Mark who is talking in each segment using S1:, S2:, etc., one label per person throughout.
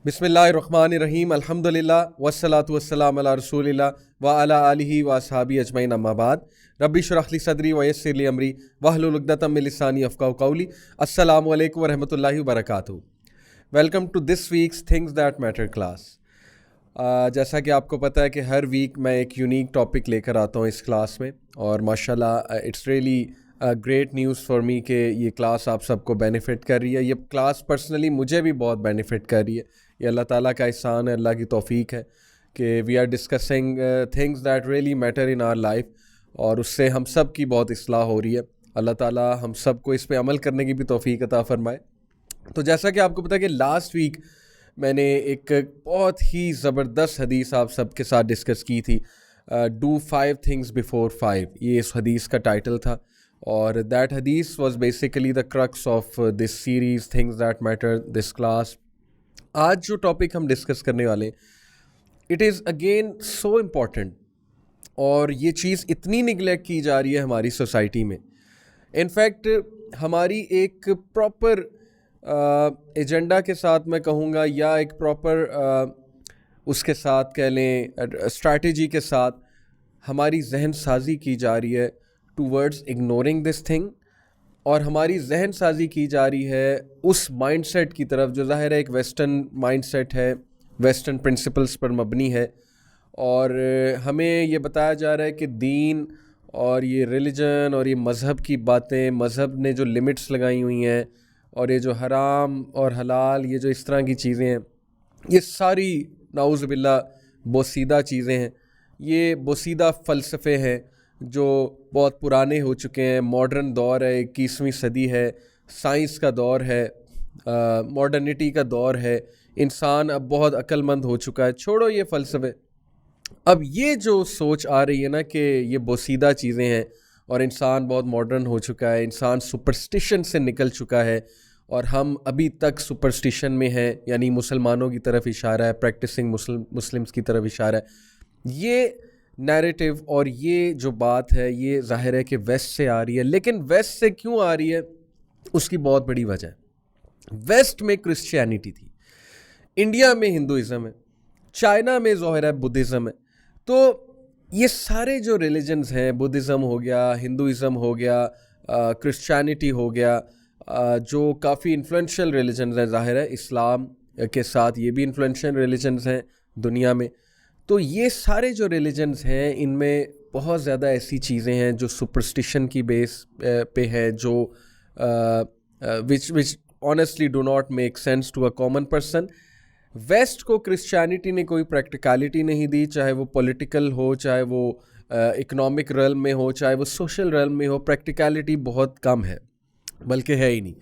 S1: बिस्मिल्लाहिर्रहमानिर्रहीम अल्हम्दुलिल्लाह वस्सलातु वस्सलाम अला रसूलिल्लाह व अला आलिहि व अस्हाबी अजमईन अम्मा बाद रब्बि इश्रह ली सदरी व यस्सिर ली अमरी वहलुल उक़दतम मिन लिसानी यफ़क़हू क़ौली। अस्सलामु अलैकुम व रहमतुल्लाहि व बरकातुहू। Welcome to this week's things that matter class. जैसा कि आपको पता है कि हर वीक मैं एक यूनिक टॉपिक लेकर आता हूँ इस क्लास में, और माशाल्लाह it's really great news for me कि ये क्लास आप सबको बेनिफिट कर रही है। ये क्लास पर्सनली मुझे भी बहुत बेनिफिट कर रही है। ये अल्लाह ताला का एहसान है, अल्लाह की तौफीक है कि we are discussing things that really matter in our life, और उससे हम सब की बहुत इस्लाह हो रही है। अल्लाह ताला हम सब को इस पे अमल करने की भी तौफीक अता फरमाए। तो जैसा कि आपको पता है कि लास्ट वीक मैंने एक बहुत ही ज़बरदस्त हदीस आप सबके साथ डिस्कस की थी, डू 5 थिंग्स बिफोर 5, ये इस हदीस का टाइटल था। और दैट हदीस was basically the crux of this series things that matter this class. आज जो टॉपिक हम डिस्कस करने वाले हैं, it is again so important, और ये चीज़ इतनी निगलेक्ट की जा रही है हमारी सोसाइटी में। इनफैक्ट हमारी एक प्रॉपर एजेंडा के साथ मैं कहूँगा, या एक प्रॉपर उसके साथ कह लें स्ट्रैटेजी के साथ हमारी जहन साजी की जा रही है टूवर्ड्स इग्नोरिंग दिस थिंग, और हमारी जहन साजी की जा रही है उस माइंडसेट की तरफ जो ज़ाहिर है एक वेस्टर्न माइंडसेट है, वेस्टर्न प्रिंसिपल्स पर मबनी है। और हमें ये बताया जा रहा है कि दीन और ये रिलीजन और ये मज़हब की बातें, मज़हब ने जो लिमिट्स लगाई हुई हैं, और ये जो हराम और हलाल, ये जो इस तरह की चीज़ें हैं, ये सारी नाउज़ बिल्लाह बोसीदा चीज़ें हैं। ये बोसीदा फ़लसफ़े हैं जो बहुत पुराने हो चुके हैं। मॉडर्न दौर है, 21वीं सदी है, साइंस का दौर है, मॉडर्निटी का दौर है। इंसान अब बहुत अक्लमंद हो चुका है। छोड़ो ये फ़लसफ़े, अब ये जो सोच आ रही है ना कि ये बोसीदा चीज़ें हैं और इंसान बहुत मॉडर्न हो चुका है, इंसान सुपरस्टिशन से निकल चुका है, और हम अभी तक सुपरस्टिशन में हैं, यानी मुसलमानों की तरफ इशारा है, प्रैक्टिसिंग मुस्लिम्स की तरफ इशारा है। ये नैरेटिव और ये जो बात है, ये ज़ाहिर है कि वेस्ट से आ रही है। लेकिन वेस्ट से क्यों आ रही है, उसकी बहुत बड़ी वजह है। वेस्ट में क्रिश्चियनिटी थी, इंडिया में हिंदुइज़्म है, चाइना में ज़ाहिर है बुद्धिज़्म है। तो ये सारे जो रिलीजन्स हैं, बुद्धिज़्म हो गया, हिंदुइज़्म हो गया, क्रिश्चियनिटी हो गया, जो काफ़ी इन्फ्लुएंशियल रिलीजन्स हैं, ज़ाहिर है इस्लाम के साथ ये भी इन्फ्लुएंशियल रिलीजन्स हैं दुनिया में। तो ये सारे जो रिलीजन्स हैं, इनमें बहुत ज़्यादा ऐसी चीज़ें हैं जो सुपरस्टिशन की बेस पे है, जो which honestly do not make sense to a common person. West को क्रिश्चियनिटी ने कोई प्रैक्टिकलिटी नहीं दी, चाहे वो पॉलिटिकल हो, चाहे वो इकोनॉमिक रल्म में हो, चाहे वो सोशल रल्म में हो। प्रैक्टिकलिटी बहुत कम है, बल्कि है ही नहीं।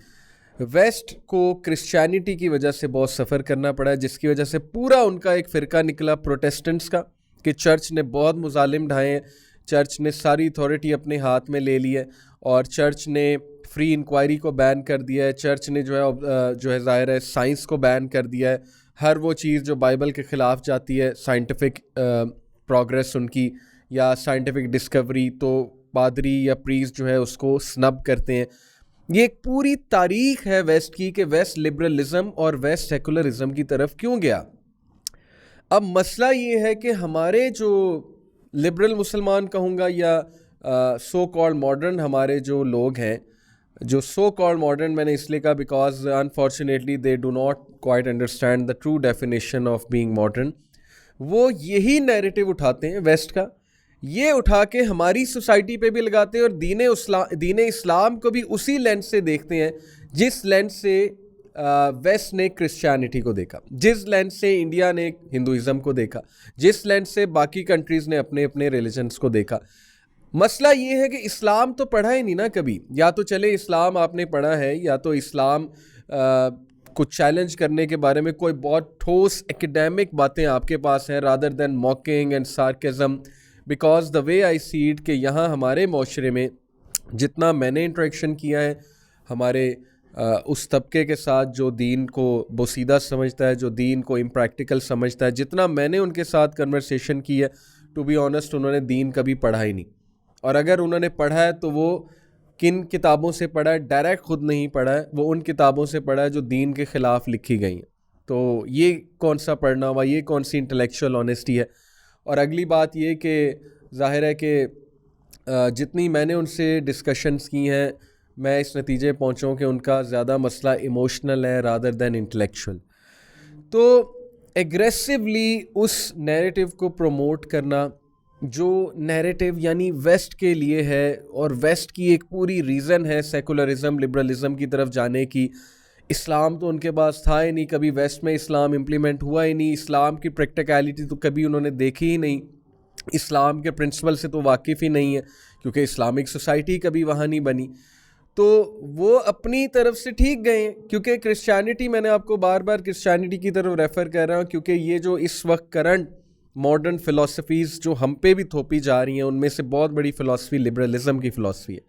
S1: वेस्ट को क्रिश्चियनिटी की वजह से बहुत सफ़र करना पड़ा है, जिसकी वजह से पूरा उनका एक फ़िरका निकला प्रोटेस्टेंट्स का, कि चर्च ने बहुत मुजालिम ढाए हैं, चर्च ने सारी अथॉरिटी अपने हाथ में ले ली है, और चर्च ने फ्री इंक्वायरी को बैन कर दिया है। चर्च ने जो है ज़ाहिर है साइंस को बैन कर दिया है। हर वो चीज़ जो बाइबल के ख़िलाफ़ जाती है, साइंटिफिक प्रोग्रेस उनकी या साइंटिफिक डिस्कवरी, तो पादरी या प्रीस्ट जो है उसको स्नब करते हैं। ये एक पूरी तारीख है वेस्ट की कि वेस्ट लिबरलिज्म और वेस्ट सेकुलरिज्म की तरफ क्यों गया। अब मसला ये है कि हमारे जो लिबरल मुसलमान कहूँगा, या सो कॉल्ड मॉडर्न हमारे जो लोग हैं, जो सो कॉल्ड मॉडर्न मैंने इसलिए कहा because unfortunately they do not quite understand the true definition of being modern. वो यही नैरेटिव उठाते हैं वेस्ट का, ये उठा के हमारी सोसाइटी पे भी लगाते हैं, और दीन इस्लाम को भी उसी लेंस से देखते हैं जिस लेंस से वेस्ट ने क्रिश्चियनिटी को देखा, जिस लेंस से इंडिया ने हिंदुइज़्म को देखा, जिस लेंस से बाकी कंट्रीज़ ने अपने अपने रिलीजन्स को देखा। मसला ये है कि इस्लाम तो पढ़ा ही नहीं ना कभी। या तो चले इस्लाम आपने पढ़ा है, या तो इस्लाम को चैलेंज करने के बारे में कोई बहुत ठोस एकेडमिक बातें आपके पास हैं, rather than mocking and sarcasm. Because the way I see it, कि यहाँ हमारे माशरे में जितना मैंने इंटरेक्शन किया है हमारे उस तबके के साथ जो दीन को बोसीदा समझता है, जो दीन को इम्प्रैक्टिकल समझता है, जितना मैंने उनके साथ कन्वर्सेशन की है, टू बी ऑनेस्ट उन्होंने दीन कभी पढ़ा ही नहीं। और अगर उन्होंने पढ़ा है तो वो किन किताबों से पढ़ा है, डायरेक्ट खुद नहीं पढ़ा है, वो उन किताबों से पढ़ा है जो दीन के ख़िलाफ़ लिखी गई हैं। तो ये कौन सा पढ़ना हुआ, ये कौन सी इंटेलेक्चुअल ऑनेस्टी है। और अगली बात ये कि ज़ाहिर है कि जितनी मैंने उनसे डिस्कशंस की हैं, मैं इस नतीजे पहुँचा हूँ कि उनका ज़्यादा मसला इमोशनल है रादर दैन इंटेलेक्चुअल। तो एग्रेसिवली उस नैरेटिव को प्रमोट करना जो नैरेटिव यानी वेस्ट के लिए है, और वेस्ट की एक पूरी रीज़न है सेकुलरिज्म लिबरलिज्म की तरफ जाने की। इस्लाम तो उनके पास था ही नहीं, कभी वेस्ट में इस्लाम इम्प्लीमेंट हुआ ही नहीं, इस्लाम की प्रैक्टिकलिटी तो कभी उन्होंने देखी ही नहीं, इस्लाम के प्रिंसिपल से तो वाकिफ़ ही नहीं है क्योंकि इस्लामिक सोसाइटी कभी वहाँ नहीं बनी। तो वो अपनी तरफ से ठीक गए, क्योंकि क्रिश्चियनिटी, मैंने आपको बार बार क्रिश्चियनिटी की तरफ रेफ़र कर रहा हूँ क्योंकि ये जो इस वक्त करंट मॉडर्न फ़िलासफ़ीज़ जो हम पे भी थोपी जा रही हैं, उनमें से बहुत बड़ी फ़िलासफ़ी लिबरलिज़म की फ़िलासफ़ी है।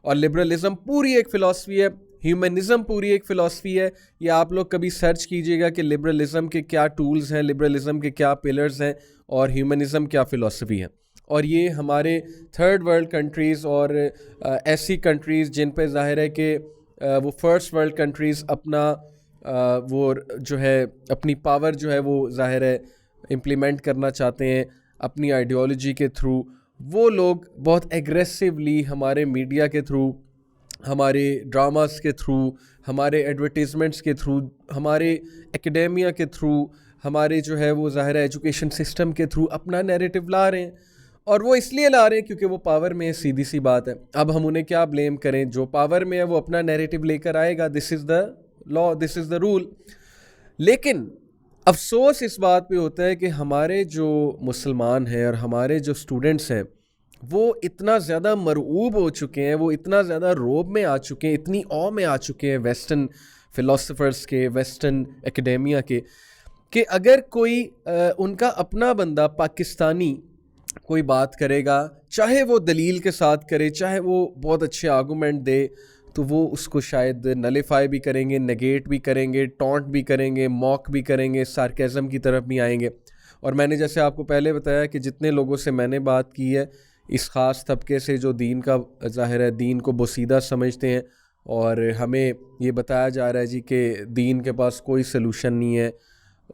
S1: और लिबरलिज़म पूरी एक फ़िलासफ़ी है, ह्यूमनिज़म पूरी एक फ़िलासफ़ी है। ये आप लोग कभी सर्च कीजिएगा कि लिबरलिज़म के क्या टूल्स हैं, लिबरलिज़म के क्या पिलर्स हैं, और ह्यूमनिज़म क्या फ़िलासफ़ी है। और ये हमारे थर्ड वर्ल्ड कंट्रीज़ और ऐसी कंट्रीज़ जिन पे ज़ाहिर है कि वो फर्स्ट वर्ल्ड कंट्रीज़ अपना वो जो है अपनी पावर जो है वो ज़ाहिर है इम्प्लीमेंट करना चाहते हैं अपनी आइडियोलॉजी के थ्रू, वो लोग बहुत एग्रेसिवली हमारे मीडिया के थ्रू, हमारे ड्रामास के थ्रू, हमारे एडवर्टीज़मेंट्स के थ्रू, हमारे एकेडेमिया के थ्रू, हमारे जो है वो ज़ाहिर एजुकेशन सिस्टम के थ्रू अपना नैरेटिव ला रहे हैं। और वो इसलिए ला रहे हैं क्योंकि वो पावर में है, सीधी सी बात है। अब हम उन्हें क्या ब्लेम करें, जो पावर में है वो अपना नैरेटिव लेकर आएगा, this is the law, this is the rule. लेकिन अफसोस इस बात पे होता है कि हमारे जो मुसलमान हैं और हमारे जो स्टूडेंट्स हैं वो इतना ज़्यादा मरऊब हो चुके हैं, वो इतना ज़्यादा रोब में आ चुके हैं, इतनी औ में आ चुके हैं वेस्टर्न फ़िलासफ़र्स के, वेस्टर्न एकेडेमिया के, कि अगर कोई उनका अपना बंदा पाकिस्तानी कोई बात करेगा, चाहे वो दलील के साथ करे, चाहे वो बहुत अच्छे आर्गूमेंट दे, तो वो उसको शायद नलीफाई भी करेंगे, नेगेट भी करेंगे, टॉन्ट भी करेंगे, मॉक भी करेंगे, सार्केज़म की तरफ भी आएंगे। और मैंने जैसे आपको पहले बताया कि जितने लोगों से मैंने बात की है, इस ख़ास तबके से जो दीन का ज़ाहिर है दीन को बोसीदा समझते हैं, और हमें ये बताया जा रहा है जी कि दीन के पास कोई सलूशन नहीं है,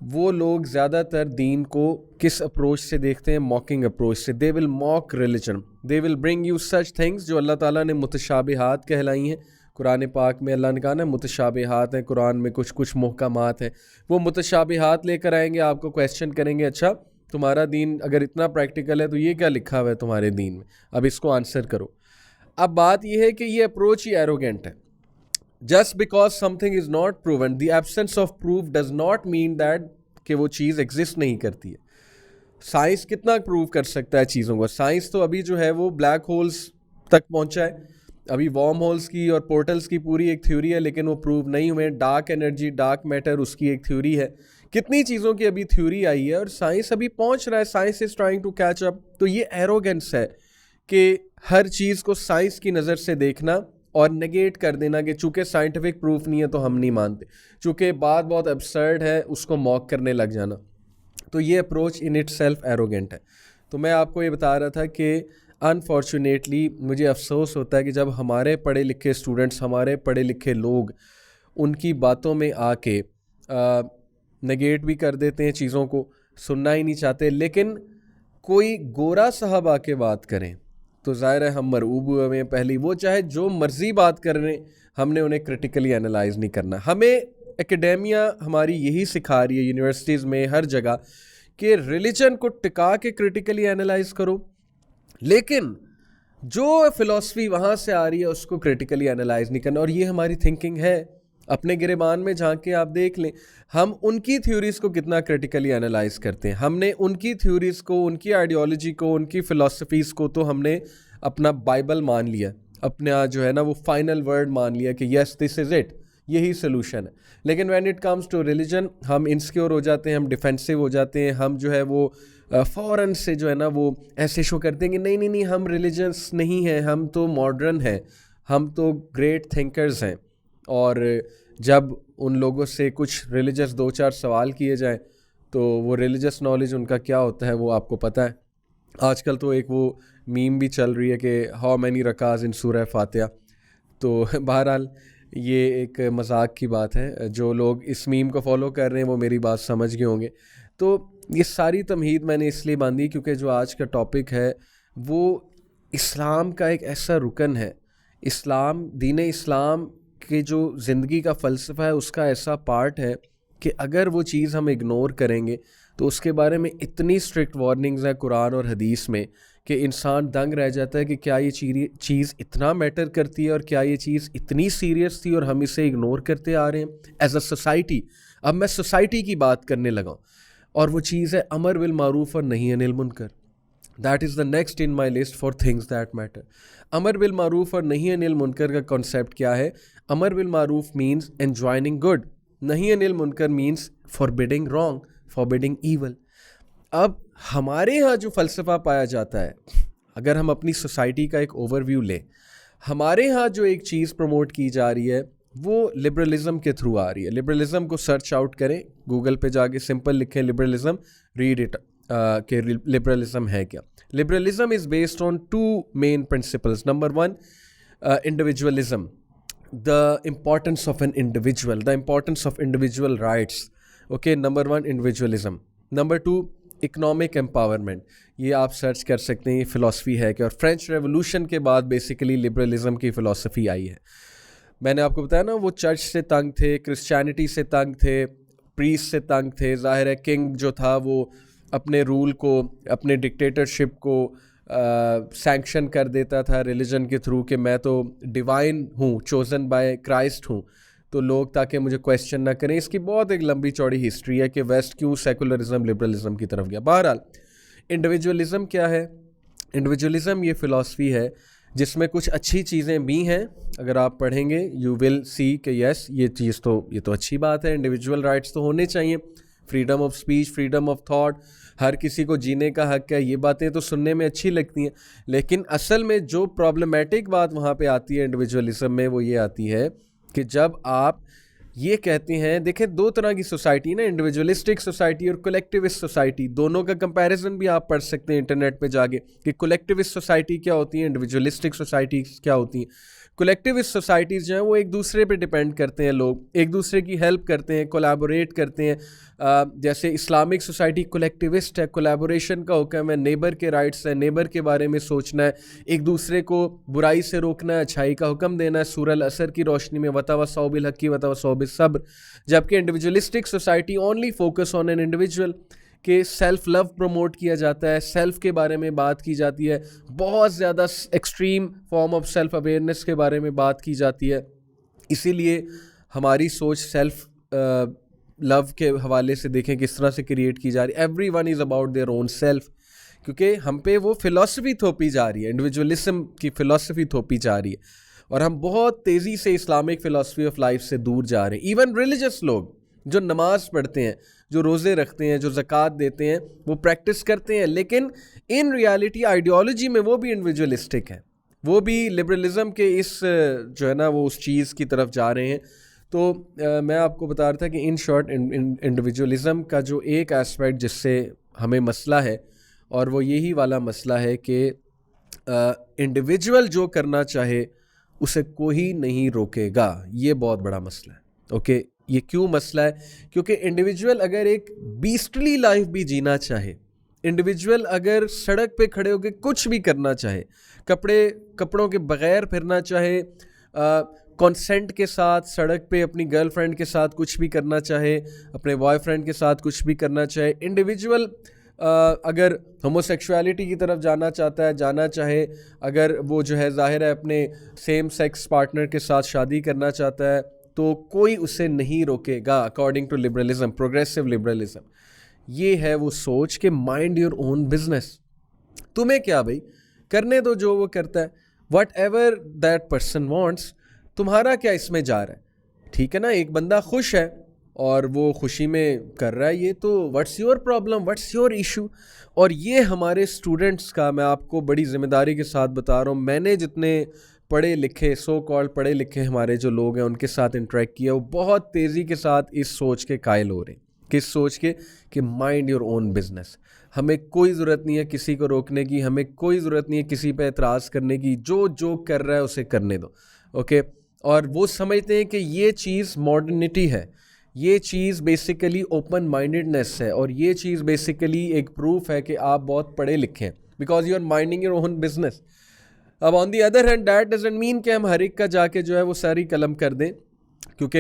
S1: वो लोग ज़्यादातर दीन को किस अप्रोच से देखते हैं? मॉकिंग अप्रोच से। They will mock religion, they will bring you such things जो अल्लाह ताला ने मुतशाबिहात कहलाई हैं। कुरान पाक में अल्लाह ने कहा ना मुतशाबिहात हैं, कुरान में कुछ कुछ मुहकमात हैं। वो मुतशाबिहात लेकर आएंगे, आपको क्वेश्चन करेंगे, अच्छा तुम्हारा दीन अगर इतना प्रैक्टिकल है तो ये क्या लिखा हुआ है तुम्हारे दीन में, अब इसको आंसर करो। अब बात यह है कि ये अप्रोच ही एरोगेंट है। Just because something is not proven, the absence of proof does not mean that कि वो चीज़ एग्जिस्ट नहीं करती है। साइंस कितना प्रूव कर सकता है चीज़ों को? साइंस तो अभी जो है वो ब्लैक होल्स तक पहुंचा है, अभी वार्म होल्स की और पोर्टल्स की पूरी एक थ्योरी है, लेकिन वो प्रूव नहीं हुए। डार्क एनर्जी, डार्क मैटर, उसकी एक थ्योरी है। कितनी चीज़ों की अभी थ्योरी आई है और साइंस अभी पहुंच रहा है, science is trying to catch up. तो ये एरोगेंस है कि हर चीज़ को साइंस की नज़र से देखना और नेगेट कर देना कि चूँकि साइंटिफिक प्रूफ नहीं है तो हम नहीं मानते, चूँकि बात बहुत एब्सर्ड है उसको मॉक करने लग जाना। तो ये approach in it self arrogant है। तो मैं आपको ये बता रहा था कि अनफॉर्चुनेटली मुझे अफसोस होता है कि जब हमारे पढ़े लिखे स्टूडेंट्स, हमारे पढ़े लिखे लोग उनकी बातों में आके नेगेट भी कर देते हैं, चीज़ों को सुनना ही नहीं चाहते। लेकिन कोई गोरा साहब आके बात करें तो ज़ाहिर है हम मरऊब हुए हैं। पहली वो चाहे जो मर्ज़ी बात कर रहे हैं, हमने उन्हें क्रिटिकली एनालाइज नहीं करना। हमें एकेडेमिया हमारी यही सिखा रही है, यूनिवर्सिटीज़ में हर जगह, कि रिलीजन को टिका के क्रिटिकली एनालाइज करो, लेकिन जो फ़िलासफ़ी वहाँ से आ रही है उसको क्रिटिकली एनालाइज नहीं करना। और ये हमारी थिंकिंग है। अपने गिरेबान में झांक के आप देख लें, हम उनकी थ्योरीज़ को कितना क्रिटिकली एनालाइज करते हैं। हमने उनकी थ्योरीज़ को, उनकी आइडियोलॉजी को, उनकी फ़िलासफ़ीज़ को तो हमने अपना बाइबल मान लिया, अपना जो है ना वो फाइनल वर्ड मान लिया कि यस दिस इज़ इट, यही सोल्यूशन है। लेकिन when it comes to religion हम इनसिक्योर हो जाते हैं, हम डिफेंसिव हो जाते हैं, हम जो है वो फ़ौरन से जो है ना वो ऐसे शो करते हैं कि नहीं नहीं नहीं हम रिलीजियस नहीं हैं, हम तो मॉडर्न हैं, हम तो ग्रेट थिंकर्स हैं। और जब उन लोगों से कुछ रिलीजियस 2-4 सवाल किए जाएं तो वो रिलीजियस नॉलेज उनका क्या होता है वो आपको पता है। आजकल तो एक वो मीम भी चल रही है कि हाउ मैनी रकाज इन सूरह फातिहा। तो बहरहाल ये एक मजाक की बात है, जो लोग इस मीम को फॉलो कर रहे हैं वो मेरी बात समझ गए होंगे। तो ये सारी तमहीद मैंने इसलिए बांधी क्योंकि जो आज का टॉपिक है वो इस्लाम का एक ऐसा रुकन है, इस्लाम, दीन इस्लाम के जो ज़िंदगी का फ़लसफ़ा है उसका ऐसा पार्ट है कि अगर वो चीज़ हम इग्नोर करेंगे तो उसके बारे में इतनी स्ट्रिक्ट वार्निंग्स हैं कुरान और हदीस में कि इंसान दंग रह जाता है कि क्या ये चीज़ इतना मैटर करती है और क्या ये चीज़ इतनी सीरियस थी और हम इसे इग्नोर करते आ रहे हैं एज अ सोसाइटी। अब मैं सोसाइटी की बात करने लगा और वो चीज़ है अमर बिल मारूफ और नही अनिल मुनकर। That is the next in my list for things that matter. अमर बिल मारूफ और नही अनिल मुनकर का कॉन्सेप्ट क्या है? अमर बिल मारूफ मीन्स एन्जॉइनिंग गुड, नही अनिल मुनकर means forbidding wrong, forbidding evil. अब हमारे यहाँ जो फ़लसफ़ा पाया जाता है, अगर हम अपनी सोसाइटी का एक ओवरव्यू लें, हमारे यहाँ जो एक चीज़ प्रमोट की जा रही है वो लिबरलिज़म के थ्रू आ रही है। लिबरलिज़म को सर्च आउट करें, गूगल पे जाके सिंपल लिखें लिबरलिज़म, रीड इट कि लिबरलिज़म है क्या। Liberalism is based on two main principles. Number one, individualism, the importance of an individual, the importance of individual rights. Okay, number one individualism. Number two, economic empowerment. ये आप search कर सकते हैं, ये philosophy है कि, और फ्रेंच रेवोल्यूशन के बाद बेसिकली लिबरलिज़म की फ़िलासफ़ी आई है। मैंने आपको बताया ना, वो चर्च से तंग थे, क्रिश्चियनिटी से तंग थे, प्रीस्ट से तंग थे। ज़ाहिर है किंग जो था वो अपने रूल को, अपने डिक्टेटरशिप को सैंक्शन कर देता था रिलीजन के थ्रू कि मैं तो डिवाइन हूँ, चोज़न बाय क्राइस्ट हूँ, तो लोग ताकि मुझे क्वेश्चन ना करें। इसकी बहुत एक लंबी चौड़ी हिस्ट्री है कि वेस्ट क्यों सेकुलरिज्म लिबरलिज्म की तरफ गया। बहरहाल, इंडिविजुअलिज्म क्या है? इंडिविजुअलिज्म ये फ़िलासफ़ी है जिसमें कुछ अच्छी चीज़ें भी हैं। अगर आप पढ़ेंगे यू विल सी कि यस, ये तो अच्छी बात है, इंडिविजुअल राइट्स तो होने चाहिए, freedom of speech, freedom of thought, हर किसी को जीने का हक है। ये बातें तो सुनने में अच्छी लगती हैं, लेकिन असल में जो प्रॉब्लमेटिक बात वहाँ पे आती है इंडिविजुअलिज्म में, वो ये आती है कि जब आप ये कहते हैं, देखें दो तरह की सोसाइटी ना, इंडिविजुअलिस्टिक सोसाइटी और कलेक्टिविस्ट सोसाइटी, दोनों का कंपैरिजन भी आप पढ़ सकते हैं इंटरनेट पे जाके कि कलेक्टिविस्ट सोसाइटी क्या होती है, इंडिविजुअलिस्टिक सोसाइटी क्या होती हैं। कलेक्टिविस्ट सोसाइटीज़ जो हैं वो एक दूसरे पे डिपेंड करते हैं, लोग एक दूसरे की हेल्प करते हैं, कोलैबोरेट करते हैं। जैसे इस्लामिक सोसाइटी कलेक्टिविस्ट है, कोलैबोरेशन का हुक्म है, नेबर के राइट्स है, नेबर के बारे में सोचना है, एक दूसरे को बुराई से रोकना है, अच्छाई का हुक्म देना है, सूरह असर की रोशनी में वतवस्सौ बिल हक़्क़ि वतवस्सौ बिस सब्र। जबकि individualistic society only focus on an individual, के सेल्फ लव प्रमोट किया जाता है, सेल्फ के बारे में बात की जाती है, बहुत ज़्यादा extreme form of self awareness के बारे में बात की जाती है। इसीलिए हमारी सोच सेल्फ लव के हवाले से देखें किस तरह से क्रिएट की जा रही है। Every one is about their own self, क्योंकि हम पे वो फ़िलासफ़ी थोपी जा रही है, इंडिविजुअलिज्म की फ़िलासफ़ी थोपी जा रही है, और हम बहुत तेज़ी से इस्लामिक फ़िलासफ़ी ऑफ लाइफ से दूर जा रहे हैं। इवन रिलीजियस लोग जो नमाज़ पढ़ते हैं, जो रोज़े रखते हैं, जो ज़कात देते हैं, वो प्रैक्टिस करते हैं, लेकिन इन रियलिटी आइडियोलॉजी में वो भी इंडिविजुअलिस्टिक है, वो भी लिबरलिज़म के इस जो है ना वो उस चीज़ की तरफ जा रहे हैं। तो मैं आपको बता रहा था कि इन शॉर्ट इंडिविजुअलिज़म का जो एक एस्पेक्ट जिससे हमें मसला है, और वो यही वाला मसला है कि इंडिविजुअल जो करना चाहे उसे कोई नहीं रोकेगा। ये बहुत बड़ा मसला है। ओके, ये क्यों मसला है? क्योंकि इंडिविजुअल अगर एक बीस्टली लाइफ भी जीना चाहे, इंडिविजुअल अगर सड़क पे खड़े होकर कुछ भी करना चाहे, कपड़ों के बगैर फिरना चाहे, कंसेंट के साथ सड़क पे अपनी गर्लफ्रेंड के साथ कुछ भी करना चाहे, अपने बॉयफ्रेंड के साथ कुछ भी करना चाहे, इंडिविजुअल अगर होमोसेक्सुअलिटी की तरफ जाना चाहता है, जाना चाहे, अगर वो जो है ज़ाहिर है अपने सेम सेक्स पार्टनर के साथ शादी करना चाहता है, तो कोई उसे नहीं रोकेगा according to liberalism, progressive liberalism. ये है वो सोच कि माइंड योर ओन बिजनेस, तुम्हें क्या भाई, करने दो जो वो करता है, what ever that person wants, तुम्हारा क्या इसमें जा रहा है? ठीक है ना, एक बंदा खुश है और वो खुशी में कर रहा है, ये तो what's your problem, what's your issue. और ये हमारे स्टूडेंट्स का, मैं आपको बड़ी ज़िम्मेदारी के साथ बता रहा हूँ, मैंने जितने पढ़े लिखे, सो कॉल्ड पढ़े लिखे हमारे जो लोग हैं उनके साथ इंटरेक्ट किया, वो बहुत तेज़ी के साथ इस सोच के कायल हो रहे हैं। किस सोच के? कि माइंड योर ओन बिजनेस, हमें कोई ज़रूरत नहीं है किसी को रोकने की, हमें कोई ज़रूरत नहीं है किसी पे एतराज़ करने की, जो जो कर रहा है उसे करने दो। ओके, और वो समझते हैं कि ये चीज़ मॉडर्निटी है, ये चीज़ बेसिकली ओपन माइंडेडनेस है, और ये चीज़ बेसिकली एक प्रूफ है कि आप बहुत पढ़े लिखे हैं, because you are minding your own business. अब on the other hand that doesn't mean कि हम हर एक का जाके जो है वो सारी कलम कर दें, क्योंकि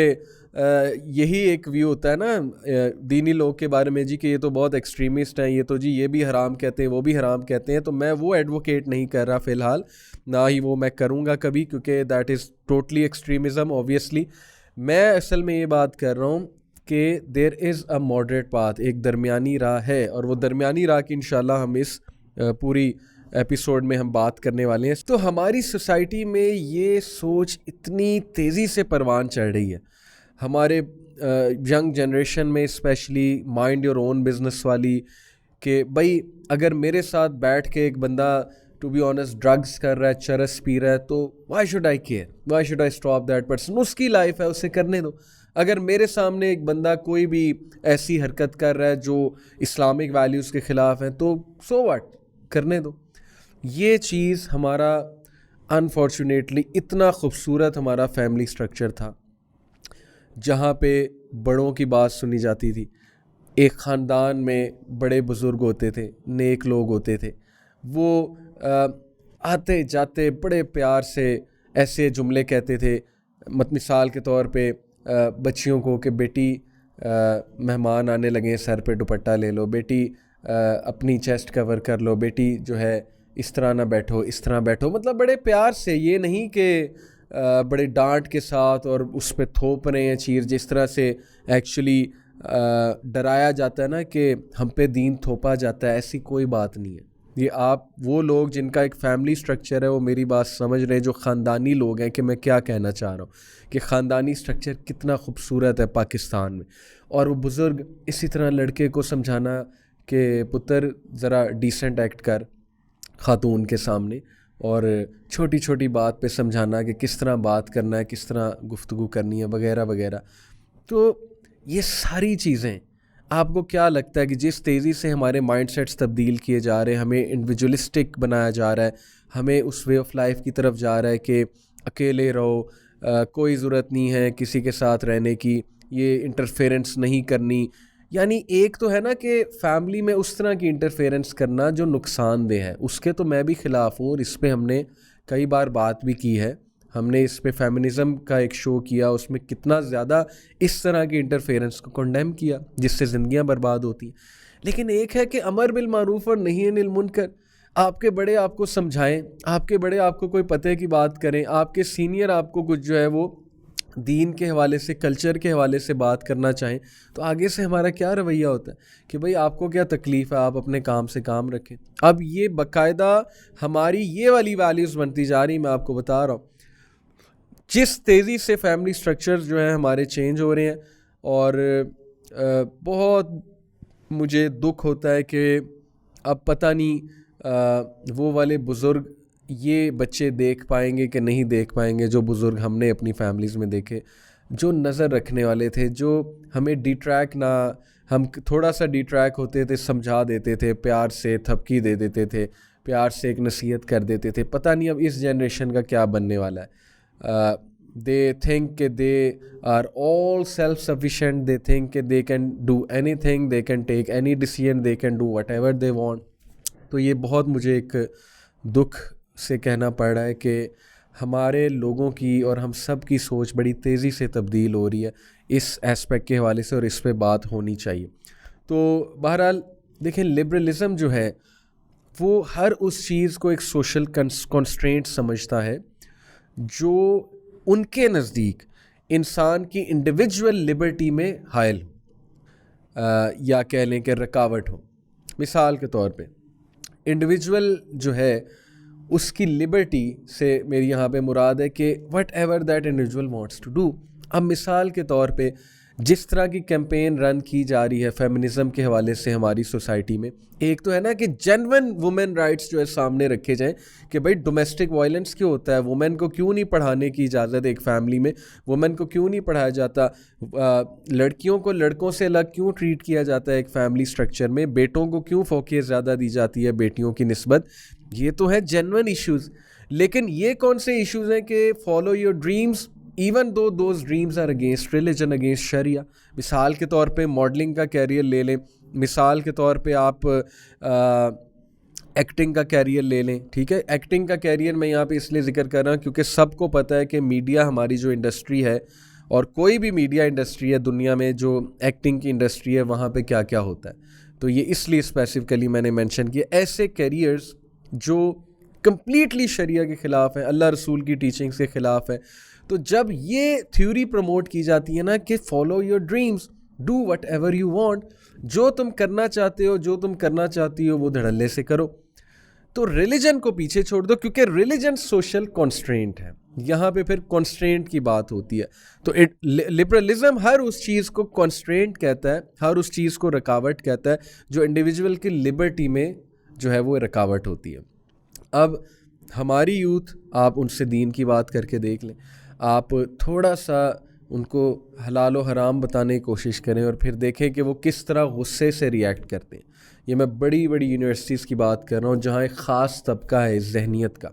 S1: यही एक व्यू होता है ना दीनी लोग के बारे में जी कि ये तो बहुत एक्सट्रीमिस्ट हैं, ये तो जी ये भी हराम कहते हैं, वो भी हराम कहते हैं। तो मैं वो एडवोकेट नहीं कर रहा फ़िलहाल, ना ही वो मैं करूँगा कभी, क्योंकि that is totally extremism obviously. मैं असल में ये बात कर रहा हूँ कि there is a moderate path, एक दरमियानी राह है, और वो दरमियानी राह की इंशाल्लाह हम इस पूरी एपिसोड में हम बात करने वाले हैं। तो हमारी सोसाइटी में ये सोच इतनी तेज़ी से परवान चढ़ रही है, हमारे यंग जनरेशन में specially mind your own business वाली, कि भाई अगर मेरे साथ बैठ के एक बंदा टू बी ऑनेस्ट ड्रग्स कर रहा है, चरस पी रहा है, तो why should I care, why should I stop that person, उसकी लाइफ है, उसे करने दो। अगर मेरे सामने एक बंदा कोई भी ऐसी हरकत कर रहा है जो इस्लामिक वैल्यूज़ के ख़िलाफ़ है, तो सो व्हाट, करने दो। ये चीज़ हमारा अनफॉर्चुनेटली इतना खूबसूरत हमारा फैमिली स्ट्रक्चर था, जहाँ पे बड़ों की बात सुनी जाती थी, एक ख़ानदान में बड़े बुज़ुर्ग होते थे, नेक लोग होते थे, वो आते जाते बड़े प्यार से ऐसे जुमले कहते थे, मिसाल के तौर पे बच्चियों को कि बेटी मेहमान आने लगे, सर पे दुपट्टा ले लो, बेटी अपनी चेस्ट कवर कर लो, बेटी जो है इस तरह ना बैठो, इस तरह बैठो, मतलब बड़े प्यार से, ये नहीं कि बड़े डांट के साथ और उस पर थोप रहे हैं चीर, जिस तरह से एक्चुअली डराया जाता है ना कि हम पे दीन थोपा जाता है, ऐसी कोई बात नहीं है। ये आप वो लोग जिनका एक फैमिली स्ट्रक्चर है वो मेरी बात समझ रहे हैं, जो ख़ानदानी लोग हैं, कि मैं क्या कहना चाह रहा हूँ कि ख़ानदानी स्ट्रक्चर कितना खूबसूरत है पाकिस्तान में। और वो बुज़ुर्ग इसी तरह लड़के को समझाना कि पुत्र ज़रा डिसेंट एक्ट कर ख़ातून के सामने, और छोटी छोटी बात पे समझाना कि किस तरह बात करना है, किस तरह गुफ्तगू करनी है, वगैरह वगैरह। तो ये सारी चीज़ें, आपको क्या लगता है कि जिस तेज़ी से हमारे माइंडसेट्स तब्दील किए जा रहे हैं, हमें इंडिविजुअलिस्टिक बनाया जा रहा है, हमें उस वे ऑफ लाइफ की तरफ जा रहा है कि अकेले रहो, कोई ज़रूरत नहीं है किसी के साथ रहने की, ये इंटरफेरेंस नहीं करनी, यानी एक तो है ना कि फैमिली में उस तरह की इंटरफेरेंस करना जो नुकसानदेह है, उसके तो मैं भी ख़िलाफ़ हूँ, और इस पे हमने कई बार बात भी की है। हमने इस पे फेमिनिज़म का एक शो किया, उसमें कितना ज़्यादा इस तरह की इंटरफेरेंस को कंडेम किया जिससे ज़िंदगियां बर्बाद होती हैं। लेकिन एक है कि अमर बिल मारूफ़ और नही अनिल मुनकर, आपके बड़े आपको समझाएं, आपके बड़े आपको कोई पते की बात करें, आपके सीनियर आपको कुछ जो है वो दीन के हवाले से, कल्चर के हवाले से बात करना चाहें, तो आगे से हमारा क्या रवैया होता है कि भाई आपको क्या तकलीफ़ है, आप अपने काम से काम रखें। अब ये बाकायदा हमारी ये वाली वैल्यूज़ बनती जा रही, मैं आपको बता रहा हूँ, जिस तेज़ी से फैमिली स्ट्रक्चर्स जो हैं हमारे चेंज हो रहे हैं। और बहुत मुझे दुख होता है कि अब पता नहीं वो वाले बुज़ुर्ग ये बच्चे देख पाएंगे कि नहीं देख पाएंगे, जो बुज़ुर्ग हमने अपनी फैमिलीज़ में देखे, जो नज़र रखने वाले थे, जो हमें डिट्रैक ना, हम थोड़ा सा डिट्रैक होते थे समझा देते थे, प्यार से थपकी दे देते थे, प्यार से एक नसीहत कर देते थे। पता नहीं अब इस जनरेशन का क्या बनने वाला है। they think that they are all self-sufficient, they think that they can do anything, they can take any decision, they can do whatever they want। तो ये बहुत मुझे एक दुख से कहना पड़ रहा है कि हमारे लोगों की और हम सब की सोच बड़ी तेज़ी से तब्दील हो रही है इस एस्पेक्ट के हवाले से, और इस पे बात होनी चाहिए। तो बहरहाल देखें, लिबरलिज़म जो है वो हर उस चीज़ को एक सोशल कंस्ट्रेंट समझता है जो उनके नज़दीक इंसान की इंडिविजुअल लिबर्टी में हायल या कह लें कि रुकावट हो। मिसाल के तौर पे इंडिविजुअल जो है उसकी लिबर्टी से मेरी यहाँ पे मुराद है कि whatever that individual wants to do. अब मिसाल के तौर पे जिस तरह की कैंपेन रन की जा रही है फेमिनिज़म के हवाले से हमारी सोसाइटी में, एक तो है ना कि जेन्युइन वुमेन राइट्स जो है सामने रखे जाएं कि भाई डोमेस्टिक वायलेंस क्यों होता है, वुमेन को क्यों नहीं पढ़ाने की इजाज़त, एक फैमिली में वुमेन को क्यों नहीं पढ़ाया जाता, लड़कियों को लड़कों से अलग क्यों ट्रीट किया जाता है एक फैमिली स्ट्रक्चर में, बेटों को क्यों फोकस ज़्यादा दी जाती है बेटियों की निस्बत। ये तो है जेन्युइन इश्यूज़। लेकिन ये कौन से इश्यूज़ हैं कि follow your dreams even though those dreams are against religion, against शरिया। मिसाल के तौर पे मॉडलिंग का कैरियर ले लें, मिसाल के तौर पे आप एक्टिंग का कैरियर ले लें, ठीक है। एक्टिंग का कैरियर मैं यहाँ पे इसलिए जिक्र कर रहा हूँ क्योंकि सबको पता है कि मीडिया हमारी जो इंडस्ट्री है, और कोई भी मीडिया इंडस्ट्री है दुनिया में, जो एक्टिंग की इंडस्ट्री है, वहाँ पे क्या क्या होता है। तो ये इसलिए स्पेसिफिकली मैंने मेंशन किया। ऐसे कैरियर्स जो कंप्लीटली शरिया के ख़िलाफ़ है, अल्लाह रसूल की टीचिंग्स के ख़िलाफ़ है, तो जब ये थ्योरी प्रमोट की जाती है ना कि follow your dreams, do whatever you want, जो तुम करना चाहते हो, जो तुम करना चाहती हो वो धड़ल्ले से करो, तो रिलीजन को पीछे छोड़ दो, क्योंकि रिलीजन सोशल कॉन्स्ट्रेंट है। यहाँ पे फिर कॉन्स्ट्रेंट की बात होती है। तो लिबरलिज्म हर उस चीज़ को कॉन्स्ट्रेंट कहता है, हर उस चीज़ को रुकावट कहता है जो इंडिविजुअल की लिबर्टी में जो है वो रुकावट होती है। अब हमारी यूथ, आप उनसे दीन की बात करके देख लें, आप थोड़ा सा उनको हलाल व हराम बताने की कोशिश करें और फिर देखें कि वो किस तरह गुस्से से रिएक्ट करते हैं। ये मैं बड़ी बड़ी यूनिवर्सिटीज़ की बात कर रहा हूँ जहाँ एक ख़ास तबका है इस जहनीत का,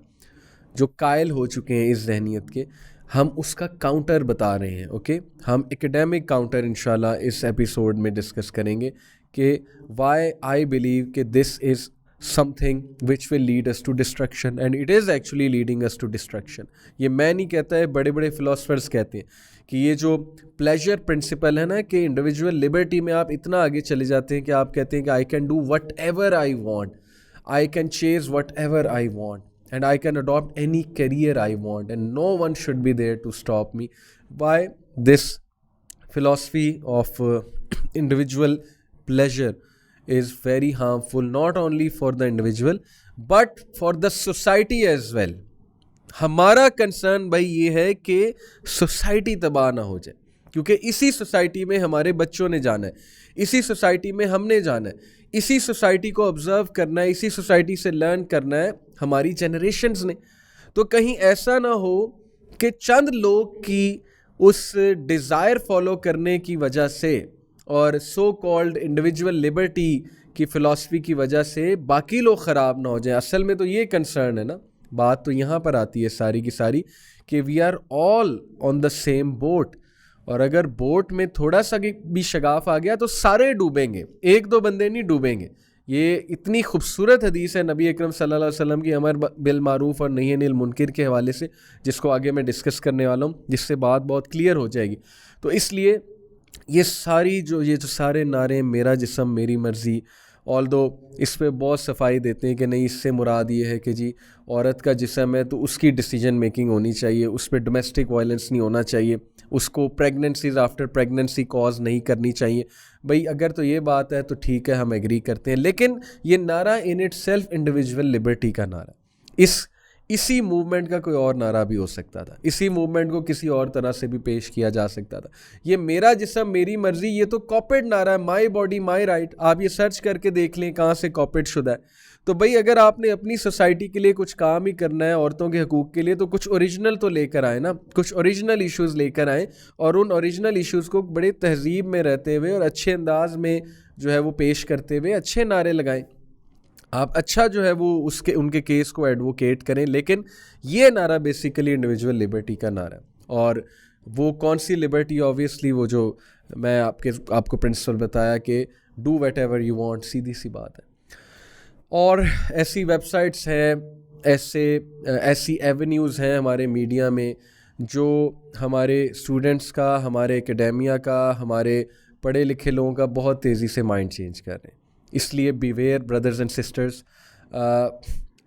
S1: जो कायल हो चुके हैं इस जहनीत के। हम उसका काउंटर बता रहे हैं, ओके। हम एकेडमिक काउंटर इंशाल्लाह इस एपिसोड में डिस्कस करेंगे कि वाई आई बिलीव कि this is something which will lead us to destruction and it is actually leading us to destruction। ये मैं नहीं कहता है, बड़े बड़े फिलोसफर्स कहते हैं कि ये जो प्लेजर प्रिंसिपल है ना, कि इंडिविजुअल लिबर्टी में आप इतना आगे चले जाते हैं कि आप कहते हैं कि I can do whatever I want, I can chase whatever I want and I can adopt any career I want and no one should be there to stop me. By this philosophy of individual pleasure is very harmful not only for the individual but for the society as well। हमारा concern भाई ये है कि society तबाह ना हो जाए, क्योंकि इसी सोसाइटी में हमारे बच्चों ने जाना है, इसी सोसाइटी में हमने जाना है, इसी सोसाइटी को ऑब्जर्व करना है, इसी सोसाइटी से लर्न करना है हमारी जनरेशन्स ने। तो कहीं ऐसा ना हो कि चंद लोग की उस डिज़ायर फॉलो करने की वजह से और सो कॉल्ड इंडिविजुअल लिबर्टी की फ़िलासफ़ी की वजह से बाकी लोग ख़राब ना हो जाएं। असल में तो ये कंसर्न है ना, बात तो यहाँ पर आती है सारी की सारी कि we are all on the same boat, और अगर बोट में थोड़ा सा भी शगाफ आ गया तो सारे डूबेंगे, एक दो बंदे नहीं डूबेंगे। ये इतनी खूबसूरत हदीस है नबी अकरम सल्लल्लाहु अलैहि वसल्लम की अमर बिल मारूफ और नही अनिल मुनकिर के हवाले से, जिसको आगे मैं डिस्कस करने वाला हूँ, जिससे बात बहुत क्लियर हो जाएगी। तो इसलिए ये जो सारे नारे मेरा जिस्म मेरी मर्ज़ी, ऑल दो इस पे बहुत सफाई देते हैं कि नहीं, इससे मुराद ये है कि जी औरत का जिस्म है तो उसकी डिसीजन मेकिंग होनी चाहिए, उस पर डोमेस्टिक वायलेंस नहीं होना चाहिए, उसको प्रेगनेंसीज आफ्टर प्रेगनेंसी कॉज नहीं करनी चाहिए। भाई अगर तो ये बात है तो ठीक है, हम एग्री करते हैं, लेकिन ये नारा in it self individual liberty का नारा, इसी मूवमेंट का कोई और नारा भी हो सकता था, इसी मूवमेंट को किसी और तरह से भी पेश किया जा सकता था। ये मेरा जिस्म मेरी मर्जी, ये तो कॉपीड नारा है, माई बॉडी माई राइट। आप ये सर्च करके देख लें कहाँ से कॉपीड शुदा है। तो भाई अगर आपने अपनी सोसाइटी के लिए कुछ काम ही करना है, औरतों के हकूक़ के लिए, तो कुछ ओरिजिनल तो लेकर आए ना, कुछ ओरिजिनल इश्यूज़ लेकर आए और उन ओरिजिनल इश्यूज़ को बड़े तहजीब में रहते हुए और अच्छे अंदाज में जो है वो पेश करते हुए अच्छे नारे लगाएं। आप अच्छा जो है वो उनके केस को एडवोकेट करें, लेकिन ये नारा बेसिकली इंडिविजुअल लिबर्टी का नारा है। और वो कौन सी लिबर्टी? ऑब्वियसली वो जो मैं आपको प्रिंसिपल बताया कि do whatever you want, सीधी सी बात है। और ऐसी वेबसाइट्स हैं, ऐसी एवेन्यूज़ हैं हमारे मीडिया में जो हमारे स्टूडेंट्स का, हमारे एकेडेमिया का, हमारे पढ़े लिखे लोगों का बहुत तेज़ी से माइंड चेंज कर रहे हैं। इसलिए बीवेयर ब्रदर्स एंड सिस्टर्स,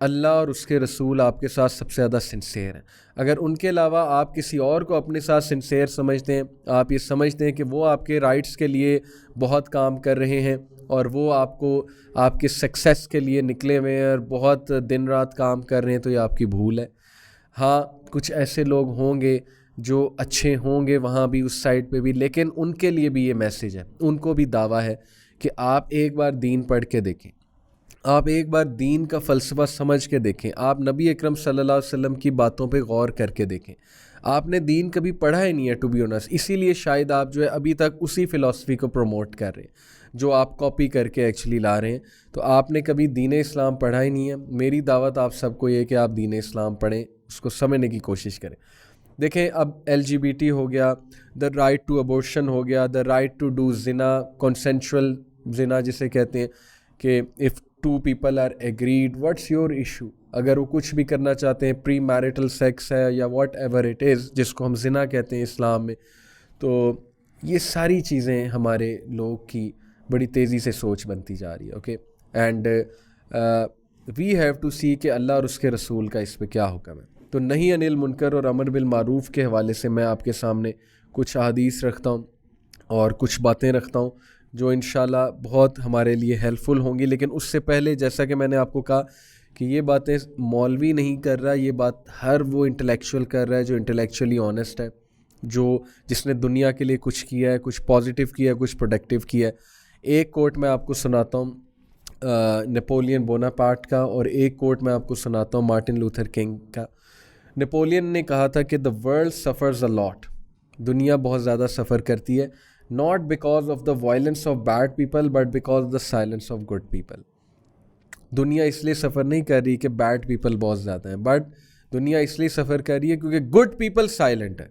S1: अल्लाह और उसके रसूल आपके साथ सबसे ज़्यादा सिंसेयर हैं। अगर उनके अलावा आप किसी और को अपने साथ सिंसेयर समझते हैं, आप ये समझते हैं कि वो आपके राइट्स के लिए बहुत काम कर रहे हैं और वो आपको आपके सक्सेस के लिए निकले हुए हैं और बहुत दिन रात काम कर रहे हैं, तो ये आपकी भूल है। हाँ, कुछ ऐसे लोग होंगे जो अच्छे होंगे वहाँ भी, उस साइड पे भी, लेकिन उनके लिए भी ये मैसेज है, उनको भी दावा है कि आप एक बार दीन पढ़ के देखें, आप एक बार दीन का फ़लसफ़ा समझ के देखें, आप नबी अकरम सल्लल्लाहु अलैहि वसल्लम की बातों पे गौर करके देखें। आपने दीन कभी पढ़ा ही नहीं है टू बी ऑनेस्ट, इसीलिए शायद आप जो है अभी तक उसी फ़िलासफ़ी को प्रमोट कर रहे हैं जो आप कॉपी करके एक्चुअली ला रहे हैं। तो आपने कभी दीन इस्लाम पढ़ा ही नहीं है। मेरी दावत आप सबको ये कि आप दीन इस्लाम पढ़ें, उसको समझने की कोशिश करें। देखें अब LGBT हो गया, द राइट टू अबॉर्शन हो गया, द राइट टू डू जिना, कॉन्सेंशुअल जिना जिसे कहते हैं, कि if two people are agreed, what's your issue? अगर वो कुछ भी करना चाहते हैं, प्री मैरिटल सेक्स है या व्हाट एवर इट इज़, जिसको हम जिना कहते हैं इस्लाम में, तो ये सारी चीज़ें हमारे लोग की बड़ी तेज़ी से सोच बनती जा रही है। Okay, and we have to see कि अल्लाह और उसके रसूल का इस पर क्या हुक्म है। तो नहीं अनिल मुनकर और अमर बिल मारूफ के हवाले से मैं आपके सामने कुछ अहादीस रखता हूँ और कुछ बातें रखता हूँ जो इंशाल्लाह बहुत हमारे लिए हेल्पफुल होंगी। लेकिन उससे पहले, जैसा कि मैंने आपको कहा कि ये बातें मौलवी नहीं कर रहा, ये बात हर वो इंटेलेक्चुअल कर रहा है जो इंटेलेक्चुअली ऑनेस्ट है, जो जिसने दुनिया के लिए कुछ किया है, कुछ पॉजिटिव किया है, कुछ प्रोडक्टिव किया है। एक कोट मैं आपको सुनाता हूँ नेपोलियन बोनापार्ट का, और एक कोट मैं आपको सुनाता हूँ मार्टिन लूथर किंग का। नेपोलियन ने कहा था कि the world suffers a lot, दुनिया बहुत ज़्यादा सफ़र करती है, not because of the violence of bad people but because the silence of good people. दुनिया इसलिए सफ़र नहीं कर रही कि बैड पीपल बहुत ज़्यादा हैं, बट दुनिया इसलिए सफ़र कर रही है क्योंकि गुड पीपल साइलेंट है।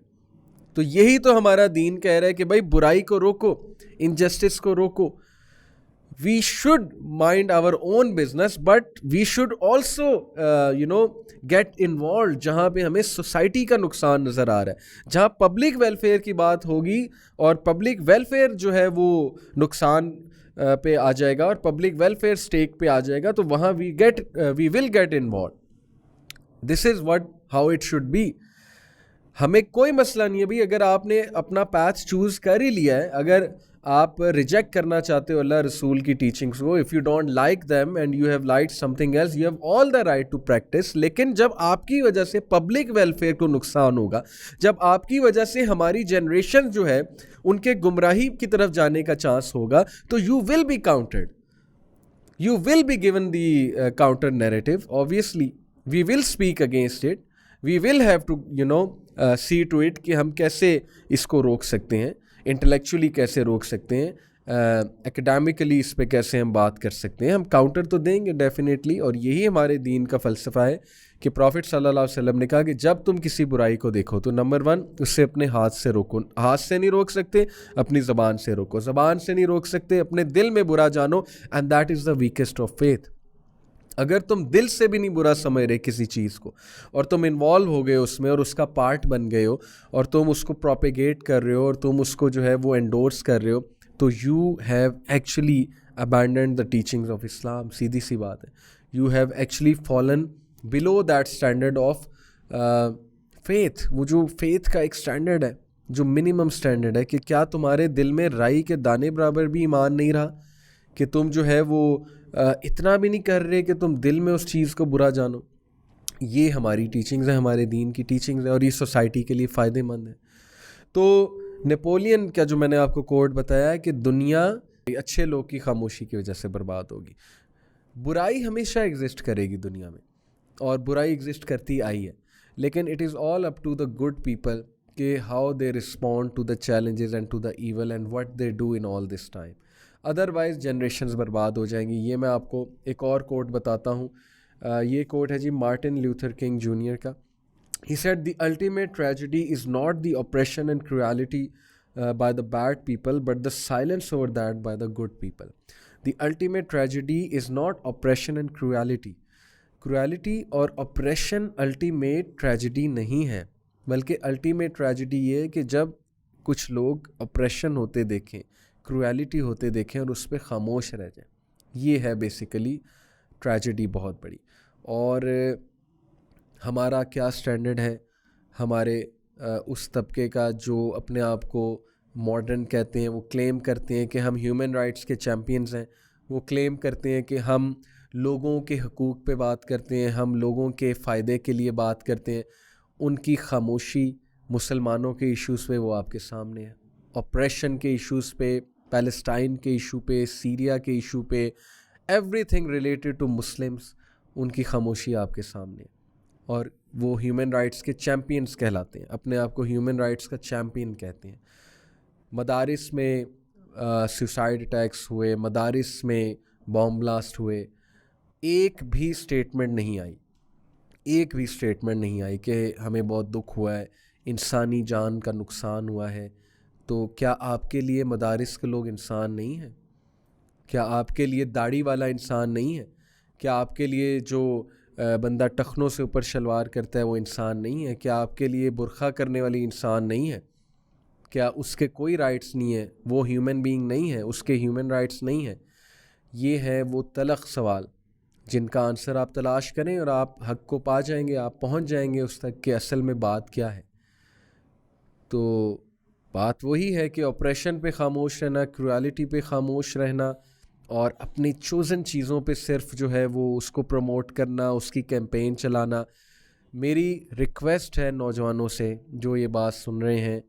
S1: तो यही तो हमारा दीन कह रहा है कि भाई बुराई को रोको, इनजस्टिस को रोको। we should mind our own business but we should also get involved जहाँ पे हमें सोसाइटी का नुकसान नज़र आ रहा है, जहाँ पब्लिक वेलफेयर की बात होगी और पब्लिक वेलफेयर जो है वो नुकसान पे आ जाएगा और पब्लिक वेलफेयर स्टेक पे आ जाएगा, तो वहाँ we will get involve. This is what how it should be. हमें कोई मसला नहीं है भाई, अगर आपने अपना पैथ चूज़ कर ही लिया है, अगर आप रिजेक्ट करना चाहते हो अल्लाह रसूल की टीचिंग्स को, if you don't like them and you have like something else, you have all the right to practise. लेकिन जब आपकी वजह से पब्लिक वेलफेयर को नुकसान होगा, जब आपकी वजह से हमारी जनरेशन जो है उनके गुमराही की तरफ जाने का चांस होगा, तो you will be counted, you will be given the counter narrative. Obviously we will speak against it, we will have to see to it कि हम कैसे इसको रोक सकते हैं, इंटेलेक्चुअली कैसे रोक सकते हैं, एकेडमिकली इस पे कैसे हम बात कर सकते हैं। हम काउंटर तो देंगे डेफिनेटली, और यही हमारे दीन का फ़लसफ़ा है कि प्रॉफिट सल्लल्लाहु अलैहि वसल्लम ने कहा कि जब तुम किसी बुराई को देखो तो नंबर 1 उससे अपने हाथ से रोको। हाथ से नहीं रोक सकते, अपनी ज़बान से रोको। ज़बान से नहीं रोक सकते, अपने दिल में बुरा जानो, and that is the weakest of faith. अगर तुम दिल से भी नहीं बुरा समझ रहे किसी चीज़ को और तुम इन्वॉल्व हो गए उसमें और उसका पार्ट बन गए हो और तुम उसको प्रोपेगेट कर रहे हो और तुम उसको जो है वो एंडोर्स कर रहे हो, तो you have actually abandoned the teachings of Islam. सीधी सी बात है, you have actually fallen below that standard of faith. वो जो फेथ का एक स्टैंडर्ड है, जो मिनिमम स्टैंडर्ड है, कि क्या तुम्हारे दिल में राई के दाने बराबर भी ईमान नहीं रहा, कि तुम जो है वो इतना भी नहीं कर रहे कि तुम दिल में उस चीज़ को बुरा जानो। ये हमारी टीचिंग्स है, हमारे दीन की टीचिंग्स है, और ये सोसाइटी के लिए फ़ायदेमंद है। तो नेपोलियन का जो मैंने आपको कोट बताया है कि दुनिया अच्छे लोग की खामोशी की वजह से बर्बाद होगी। बुराई हमेशा एग्जिस्ट करेगी दुनिया में, और बुराई एग्जिस्ट करती आई है, लेकिन it is all up to the good people कि how they respond to the challenges and to the evil and what they do in all this time. Otherwise generations बर्बाद हो जाएंगी। ये मैं आपको एक और कोट बताता हूँ। ये कोट है जी मार्टिन लूथर किंग जूनियर का। He said, the ultimate tragedy is not the oppression and cruelty by the bad people, but the silence over that by the good people. The ultimate tragedy is not oppression and cruelty. Cruelty और oppression ultimate tragedy नहीं है, बल्कि ultimate tragedy ये है कि जब कुछ लोग oppression होते देखें, cruelty होते देखें और उस पर खामोश रह जाएं। ये है बेसिकली tragedy बहुत बड़ी। और हमारा क्या स्टैंडर्ड है हमारे उस तबके का जो अपने आप को मॉडर्न कहते हैं, वो क्लेम करते हैं कि हम ह्यूमन राइट्स के चैम्पियंस हैं, वो क्लेम करते हैं कि हम लोगों के हकूक़ पे बात करते हैं, हम लोगों के फ़ायदे के लिए बात करते हैं। उनकी खामोशी मुसलमानों के इश्यूज़ पे वो आपके सामने है, ऑपरेशन के इश्यूज़ पे, पैलेस्टाइन के इशू पे, सीरिया के इशू पे, एवरीथिंग रिलेटेड टू मुस्लिम्स, उनकी खामोशी आपके सामने है। और वो ह्यूमन राइट्स के चैम्पियंस कहलाते हैं, अपने आप को ह्यूमन राइट्स का चैम्पियन कहते हैं। मदारिस में सुसाइड अटैक्स हुए, मदारिस में बॉम्ब ब्लास्ट हुए, एक भी स्टेटमेंट नहीं आई, एक भी स्टेटमेंट नहीं आई कि हमें बहुत दुख हुआ है, इंसानी जान का नुकसान हुआ है, तो क्या आपके लिए मदारिस के लोग इंसान नहीं हैं? क्या आपके लिए दाढ़ी वाला इंसान नहीं है? क्या आपके लिए जो बंदा टखनों से ऊपर शलवार करता है वो इंसान नहीं है? क्या आपके लिए बुर्खा करने वाली इंसान नहीं है? क्या उसके कोई राइट्स नहीं है? वो ह्यूमन बीइंग नहीं है, उसके ह्यूमन राइट्स नहीं है? ये है वो तलख सवाल जिनका आंसर आप तलाश करें और आप हक़ को पा जाएंगे, आप पहुंच जाएंगे उस तक कि असल में बात क्या है। तो बात वही है कि ऑपरेशन पे ख़ामोश रहना, क्रूअलिटी पे ख़ामोश रहना और अपनी चोज़न चीज़ों पे सिर्फ जो है वो उसको प्रमोट करना, उसकी कैंपेन चलाना। मेरी रिक्वेस्ट है नौजवानों से जो ये बात सुन रहे हैं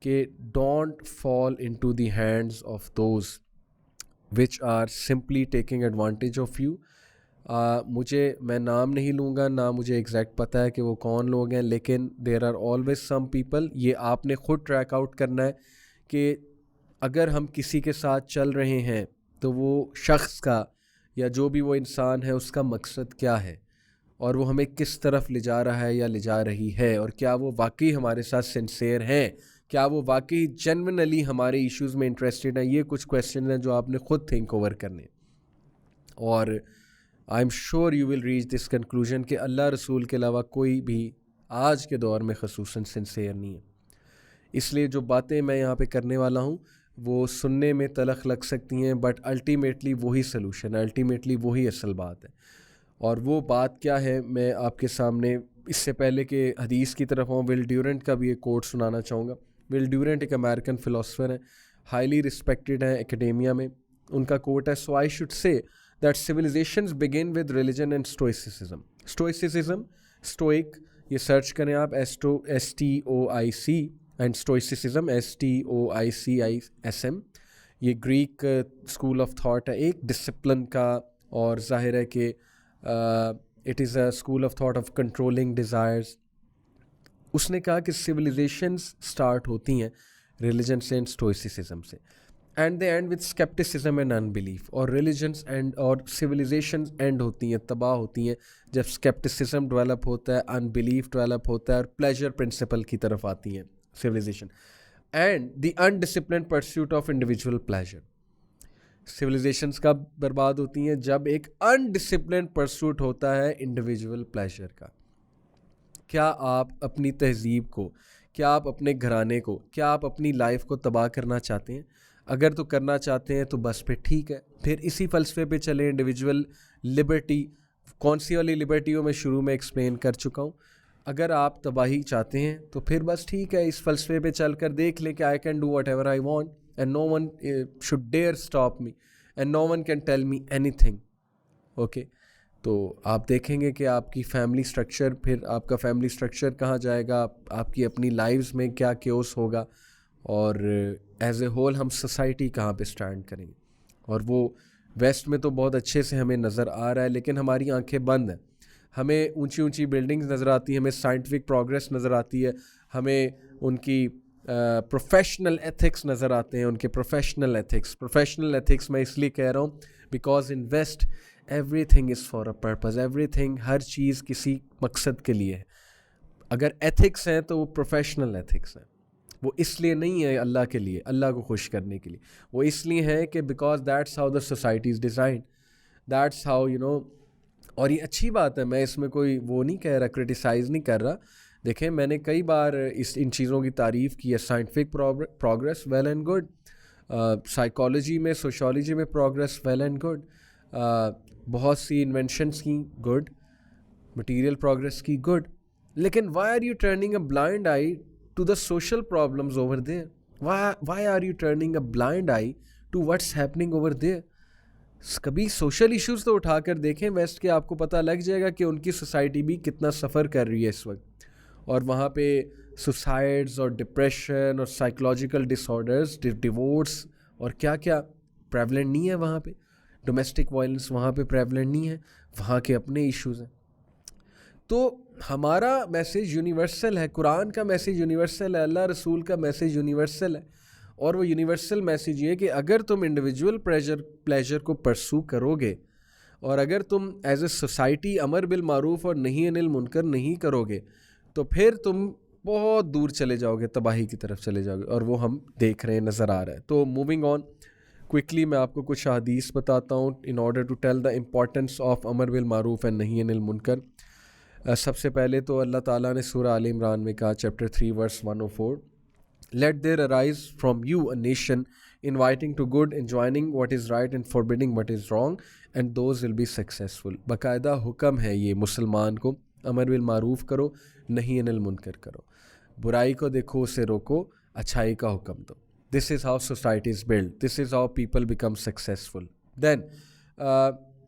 S1: कि don't fall into the hands of those which are simply taking advantage of you. मैं नाम नहीं लूँगा, ना मुझे एग्जैक्ट पता है कि वो कौन लोग हैं, लेकिन there are always some people. ये आपने ख़ुद ट्रैक आउट करना है कि अगर हम किसी के साथ चल रहे हैं तो वो शख्स का या जो भी वो इंसान है उसका मकसद क्या है और वो हमें किस तरफ ले जा रहा है या ले जा रही है, और क्या वो वाकई हमारे साथ सिंसेयर हैं, क्या वो वाकई जेन्युइनली हमारे इश्यूज़ में इंटरेस्टेड हैं। ये कुछ क्वेश्चन हैं जो आपने ख़ुद थिंक ओवर करने। और I am sure you will reach this conclusion कि अल्लाह रसूल के अलावा कोई भी आज के दौर में ख़ुसूसन सिंसेयर नहीं है। इसलिए जो बातें मैं यहाँ पे करने वाला हूँ वो सुनने में तलख लग सकती हैं, बट अल्टीमेटली वही सलूशन है, अल्टीमेटली वही असल बात है। और वो बात क्या है मैं आपके सामने, इससे पहले कि हदीस की तरफ आऊँ, विल ड्यूरेंट का भी एक कोट सुनाना चाहूँगा। विल ड्यूरेंट एक अमेरिकन फ़िलासफ़र हैं, हाईली रिस्पेक्टेड हैं एकेडेमिया में। उनका कोट है, so I should say that civilizations begin with religion and stoicism. Stoicism, stoic, ये सर्च करें आप, STOIC, एंड स्टोइसिज्म STOICISM। ये ग्रीक स्कूल ऑफ थॉट है एक डिसिप्लिन का, और जाहिर है कि it is a school of thought of controlling desires. उसने कहा कि सिविलाइजेशंस स्टार्ट होती हैं रिलीजन से एंड स्टोइसिज्म से, and they and with scepticism and unbelief. और रिलीजन्स एंड और सिविलाइजेशंस एंड होती हैं, तबाह होती हैं, जब स्केप्टिसिज्म डेवलप होता है, अनबिलीफ डेवलप होता है और प्लेजर प्रिंसिपल की तरफ आती हैं civilization, and the undisciplined pursuit of individual pleasure. Civilizations कब बर्बाद होती हैं? जब एक अनडिसिप्लिन्ड परस्यूट होता है इंडिविजुअल प्लेजर का। क्या आप अपनी तहजीब को, क्या आप अपने घराने को, क्या आप अपनी लाइफ को तबाह करना चाहते हैं? अगर तो करना चाहते हैं तो बस फिर ठीक है, फिर इसी फ़लसफ़े पे चलें। इंडिविजुअल लिबर्टी, कौन सी वाली लिबर्टी हो मैं शुरू में एक्सप्लेन कर चुका हूँ। अगर आप तबाही चाहते हैं तो फिर बस ठीक है, इस फ़लसफ़े पे चल कर देख लें कि I can do whatever I want and no one should dare stop me and no one can tell me anything. Okay, तो आप देखेंगे कि आपकी फैमिली स्ट्रक्चर, फिर आपका फैमिली स्ट्रक्चर कहाँ जाएगा, आपकी अपनी लाइफ्स में क्या क्योस होगा, और एज ए होल हम सोसाइटी कहाँ पे स्टैंड करेंगे। और वो वेस्ट में तो बहुत अच्छे से हमें नज़र आ रहा है, लेकिन हमारी आंखें बंद हैं। हमें ऊंची ऊंची बिल्डिंग्स नज़र आती हैं, हमें साइंटिफिक प्रोग्रेस नज़र आती है, हमें उनकी प्रोफेशनल एथिक्स नज़र आते हैं, उनके प्रोफेशनल एथिक्स मैं इसलिए कह रहा हूँ because in west everything is for a purpose, everything, हर चीज़ किसी मकसद के लिए है। अगर एथिक्स हैं तो वो प्रोफेशनल एथिक्स हैं, वो इसलिए नहीं है अल्लाह के लिए, अल्लाह को खुश करने के लिए, वो इसलिए है कि because that's how the society is designed, that's how you know. और ये अच्छी बात है, मैं इसमें कोई वो नहीं कह रहा, क्रिटिसाइज़ नहीं कर रहा। देखें, मैंने कई बार इन चीज़ों की तारीफ़ की है। Scientific progress, well and good. Psychology में, सोशोलॉजी में प्रोग्रेस, वेल एंड गुड। बहुत सी इन्वेंशंस की, गुड। मटीरियल प्रोग्रेस की, गुड। लेकिन why are you turning a blind eye to the social problems over there? Why are you turning a blind eye to what's happening over there? कभी social issues तो उठा कर देखें waste के, आपको पता लग जाएगा कि उनकी सोसाइटी भी कितना सफ़र कर रही है इस वक्त। और वहाँ पे सुसाइड्स और डिप्रेशन और साइकोलॉजिकल डिसऑर्डर्स, डिवोर्स और क्या क्या प्रेवलेंट नहीं है वहाँ पे। डोमेस्टिक वायलेंस वहाँ पे प्रेवलेंट नहीं है, वहाँ के अपने इश्यूज़ हैं। तो हमारा मैसेज यूनिवर्सल है, कुरान का मैसेज यूनिवर्सल है, अल्लाह रसूल का मैसेज यूनिवर्सल है। और वो यूनिवर्सल मैसेज ये कि अगर तुम इंडिविजुअल प्लेजर को परसू करोगे, और अगर तुम एज ए सोसाइटी अमर बिल मारूफ और नहीं अनिल मुनकर नहीं करोगे, तो फिर तुम बहुत दूर चले जाओगे, तबाही की तरफ चले जाओगे, और वो हम देख रहे हैं, नज़र आ रहा है। तो मूविंग ऑन क्विकली मैं आपको कुछ हदीस बताता हूँ in order to tell the importance of अमर बिल मारूफ एंड नही अनिल मुनकर। सबसे पहले तो अल्लाह ताला ने सूरह आल इमरान में कहा, chapter 3 verse 104, let there arise from you a nation inviting to good, enjoining what is right and forbidding what is wrong, and those will be successful। बाकायदा हुक्म है ये मुसलमान को, अमर बिल मारूफ करो, नहीं अनिल मुनकर करो, बुराई को देखो, उसे रोको, अच्छाई का हुक्म दो। This is how society is build, this is how people become successful. Then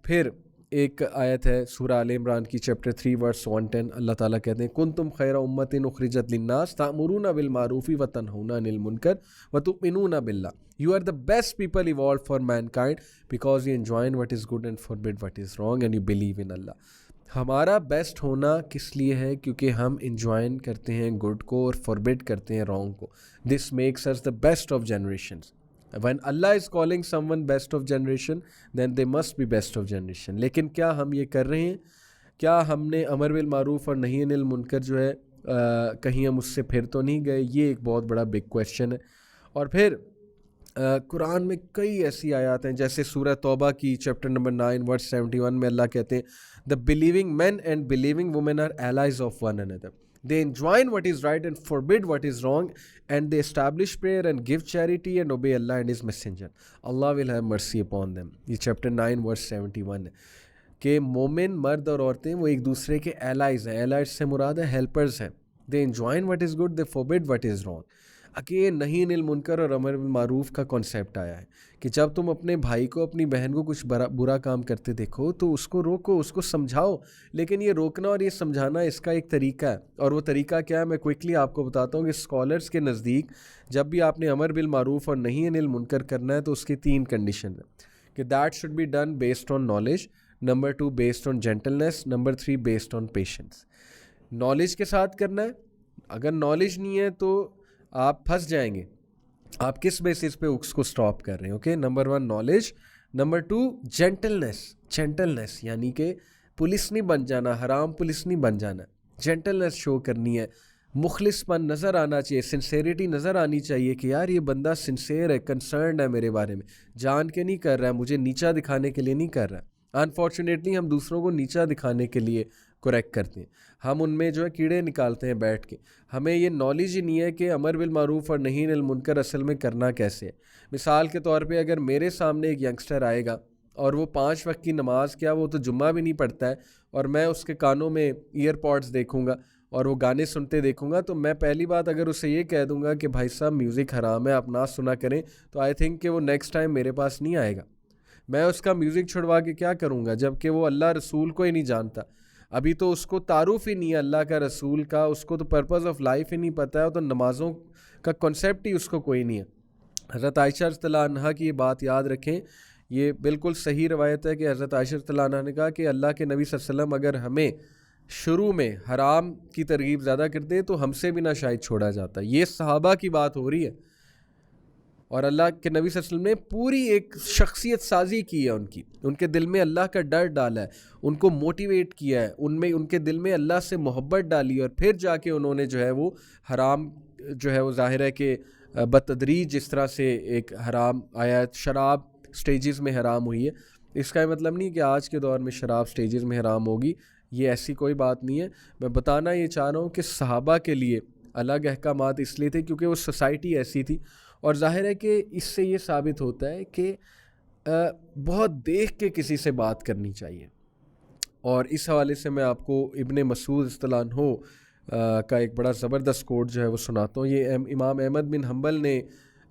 S1: फिर एक आयत है सूरह आल इमरान की चैप्टर 3 वर्स 110, अल्लाह ताला कहते हैं, कुंतुम खैरा उम्मतिन उखरिजत लिन्नास तामुरूना बिल मारूफी व तनहूना अनिल मुनकर व तुमिनूना बिल्लाह, you are the best people evolve for mankind because you enjoy what is good and forbid what is wrong and you believe in Allah. हमारा बेस्ट होना किस लिए है? क्योंकि हम इंजॉय करते हैं गुड को और फॉरबिड करते हैं रॉन्ग को। This makes us the best of generations. When Allah is calling someone best of generation, then they must be best of generation। लेकिन क्या हम ये कर रहे हैं? क्या हमने अमर बिल मारूफ और नही अनिल मुनकर जो है कहीं हम उससे फिर तो नहीं गए? ये एक बहुत बड़ा बिग क्वेश्चन है। और फिर कुरान में कई ऐसी आयत हैं, जैसे सूरह तौबा की चैप्टर नंबर 9 वर्स 71 में अल्लाह कहते हैं, the believing man and believing women are allies of one another, they enjoin what is right and forbid what is wrong, and they establish prayer and give charity and obey Allah and his messenger, Allah will have mercy upon them। ये chapter 9 verse 71 है कि मोमिन मर्द और औरतें वो एक दूसरे के एलाइज हैं। एलाइज से मुराद है हेल्पर्स हैं। they enjoin what is good, they forbid what is wrong। अके नहीं अनिल मुनकर और अमर बिल मारूफ का कॉन्सेप्ट आया है कि जब तुम अपने भाई को, अपनी बहन को कुछ बुरा काम करते देखो तो उसको रोको, उसको समझाओ। लेकिन ये रोकना और ये समझाना, इसका एक तरीका है, और वो तरीका क्या है मैं क्विकली आपको बताता हूँ कि स्कॉलर्स के नज़दीक जब भी आपने अमर बिल मारूफ और नहीं अनिल मुनकर करना है तो उसकी 3 कंडीशन है कि that should be done based on knowledge, number 2 based on gentleness, number 3 based on patience. Knowledge के साथ करना है। अगर नॉलेज नहीं है तो आप फंस जाएंगे। आप किस बेसिस पे उसको स्टॉप कर रहे हैं? Okay, number 1 knowledge, number 2 gentleness. Gentleness यानी कि पुलिस नहीं बन जाना, हराम पुलिस नहीं बन जाना, जेंटलनेस शो करनी है, मुखलिसपन नज़र आना चाहिए, सिंसेरिटी नज़र आनी चाहिए कि यार ये बंदा सिंसेयर है, कंसर्न है मेरे बारे में, जान के नहीं कर रहा है, मुझे नीचा दिखाने के लिए नहीं कर रहा है। अनफॉर्चुनेटली हम दूसरों को नीचा दिखाने के लिए करेक्ट करते हैं, हम उनमें जो है कीड़े निकालते हैं बैठ के। हमें ये नॉलेज ही नहीं है कि अमर बिल मारूफ और नही अनिल मुनकर असल में करना कैसे है। मिसाल के तौर पे अगर मेरे सामने एक यंगस्टर आएगा और वो 5 वक्त की नमाज, क्या वो तो जुम्मा भी नहीं पढ़ता है, और मैं उसके कानों में ईयरपॉड्स देखूंगा और वो गाने सुनते देखूंगा, तो मैं पहली बात अगर उसे ये कह दूंगा कि भाई साहब म्यूज़िक हराम है, आप ना सुना करें, तो आई थिंक कि वो नेक्स्ट टाइम मेरे पास नहीं आएगा। मैं उसका म्यूज़िक छुड़वा के क्या करूँगा जबकि वो अल्लाह रसूल को ही नहीं जानता। अभी तो उसको तारुफ ही नहीं है अल्लाह का, रसूल का, उसको तो पर्पज़ ऑफ लाइफ ही नहीं पता है, तो नमाज़ों का कॉन्सेप्ट ही उसको कोई नहीं है। हज़रत आयशा रज़ियल्लाहु अन्हा की ये बात याद रखें, ये बिल्कुल सही रवायत है कि हज़रत आयशा रज़ियल्लाहु अन्हा ने कहा कि अल्लाह के नबी सल्लल्लाहु अलैहि वसल्लम अगर हमें शुरू में हराम की तरगीब ज़्यादा करते तो हमसे भी ना शायद छोड़ा जाता। ये सहाबा की बात हो रही है, और अल्लाह के नबी सल्लल्लाहु अलैहि वसल्लम ने पूरी एक शख्सियत साजी की है उनकी, उनके दिल में अल्लाह का डर डाला है, उनको मोटिवेट किया है, उनमें उनके दिल में अल्लाह से मोहब्बत डाली, और फिर जाके उन्होंने जो है वो हराम जो है वो ज़ाहिर है कि बतदरीज जिस तरह से एक हराम आया, शराब स्टेजेस में हराम हुई है। इसका मतलब नहीं कि आज के दौर में शराब स्टेजेस में हराम होगी, ये ऐसी कोई बात नहीं है। मैं बताना ये चाह रहा हूँ कि सहाबा के लिए अलग अहकामात इसलिए थे क्योंकि वो सोसाइटी ऐसी थी, और जाहिर है कि इससे ये साबित होता है कि बहुत देख के किसी से बात करनी चाहिए। और इस हवाले से मैं आपको इब्ने मसूद रज़ियल्लाहु अन्हु का एक बड़ा ज़बरदस्त कोट जो है वो सुनाता हूँ। ये इमाम अहमद बिन हम्बल ने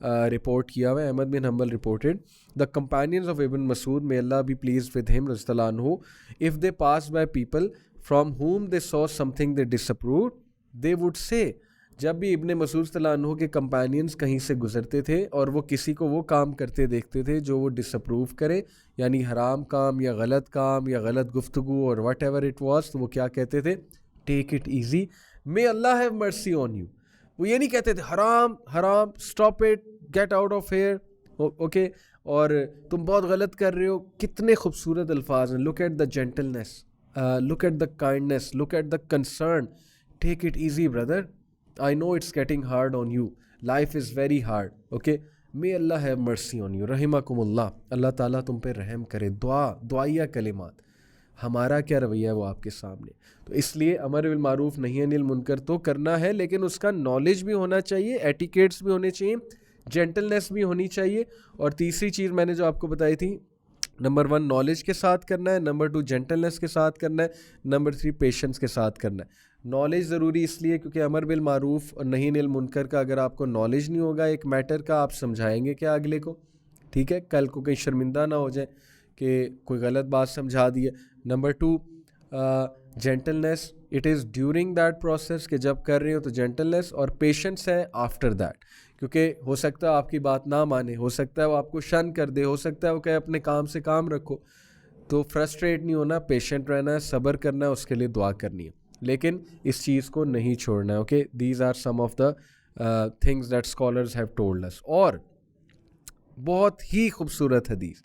S1: रिपोर्ट किया हुआ है। Ahmad bin Hanbal reported, the companions of Ibn Masud, may Allah be pleased with him रज़ियल्लाहु अन्हु, if they pass by people from whom they saw something they disapproved, they would say, जब भी इब्ने मसूद रज़ियल्लाहु अन्हु के कंपेनियंस कहीं से गुजरते थे और वो किसी को वो काम करते देखते थे जो वो डिसअप्रूव करे, यानी हराम काम या गलत गुफ्तगू और वट एवर इट वॉज, तो वो क्या कहते थे? टेक इट ईजी, मे अल्लाह हैव मर्सी ऑन यू। वो ये नहीं कहते थे हराम हराम, stop it, get out of here, okay, और तुम बहुत गलत कर रहे हो। कितने खूबसूरत अल्फाज हैं। Look at the gentleness, look at the kindness, look at the concern, take it easy brother, I know it's getting hard on you. Life is very hard. Okay? May Allah have mercy on you. Rahimakumullah. अल्लाह ताला तुम पे रहम करे. दुआया कलिमात. हमारा क्या रवैया है वो आपके सामने. तो इसलिए अमर बिल मारूफ नही अनिल मुनकर तो करना है, लेकिन उसका नॉलेज भी होना चाहिए, एटिकेट्स भी होने चाहिए, जेंटलनेस भी होनी चाहिए. और तीसरी चीज़ मैंने जो आपको बताई थी, नंबर 1 नॉलेज के साथ करना है, नंबर 2 जेंटलनेस के साथ करना है, नंबर 3 पेशेंस के साथ करना है. नॉलेज ज़रूरी इसलिए क्योंकि अमर बिल मारूफ और नही अनिल मुनकर का अगर आपको नॉलेज नहीं होगा एक मैटर का, आप समझाएंगे क्या अगले को. ठीक है, कल को कहीं शर्मिंदा ना हो जाए कि कोई गलत बात समझा दी है. Number 2 gentleness, it is during that process कि जब कर रहे हो तो जेंटलनेस, और पेशेंस है आफ्टर दैट, क्योंकि हो सकता है आपकी बात ना माने, हो सकता है वो आपको शन कर दे, हो सकता है वो कहे अपने काम से काम रखो. तो फ्रस्ट्रेट नहीं होना, पेशेंट रहना है, सब्र करना है, उसके लिए दुआ करनी है, लेकिन इस चीज़ को नहीं छोड़ना है. Okay, these are some of the things that scholars have told us. और बहुत ही खूबसूरत हदीस,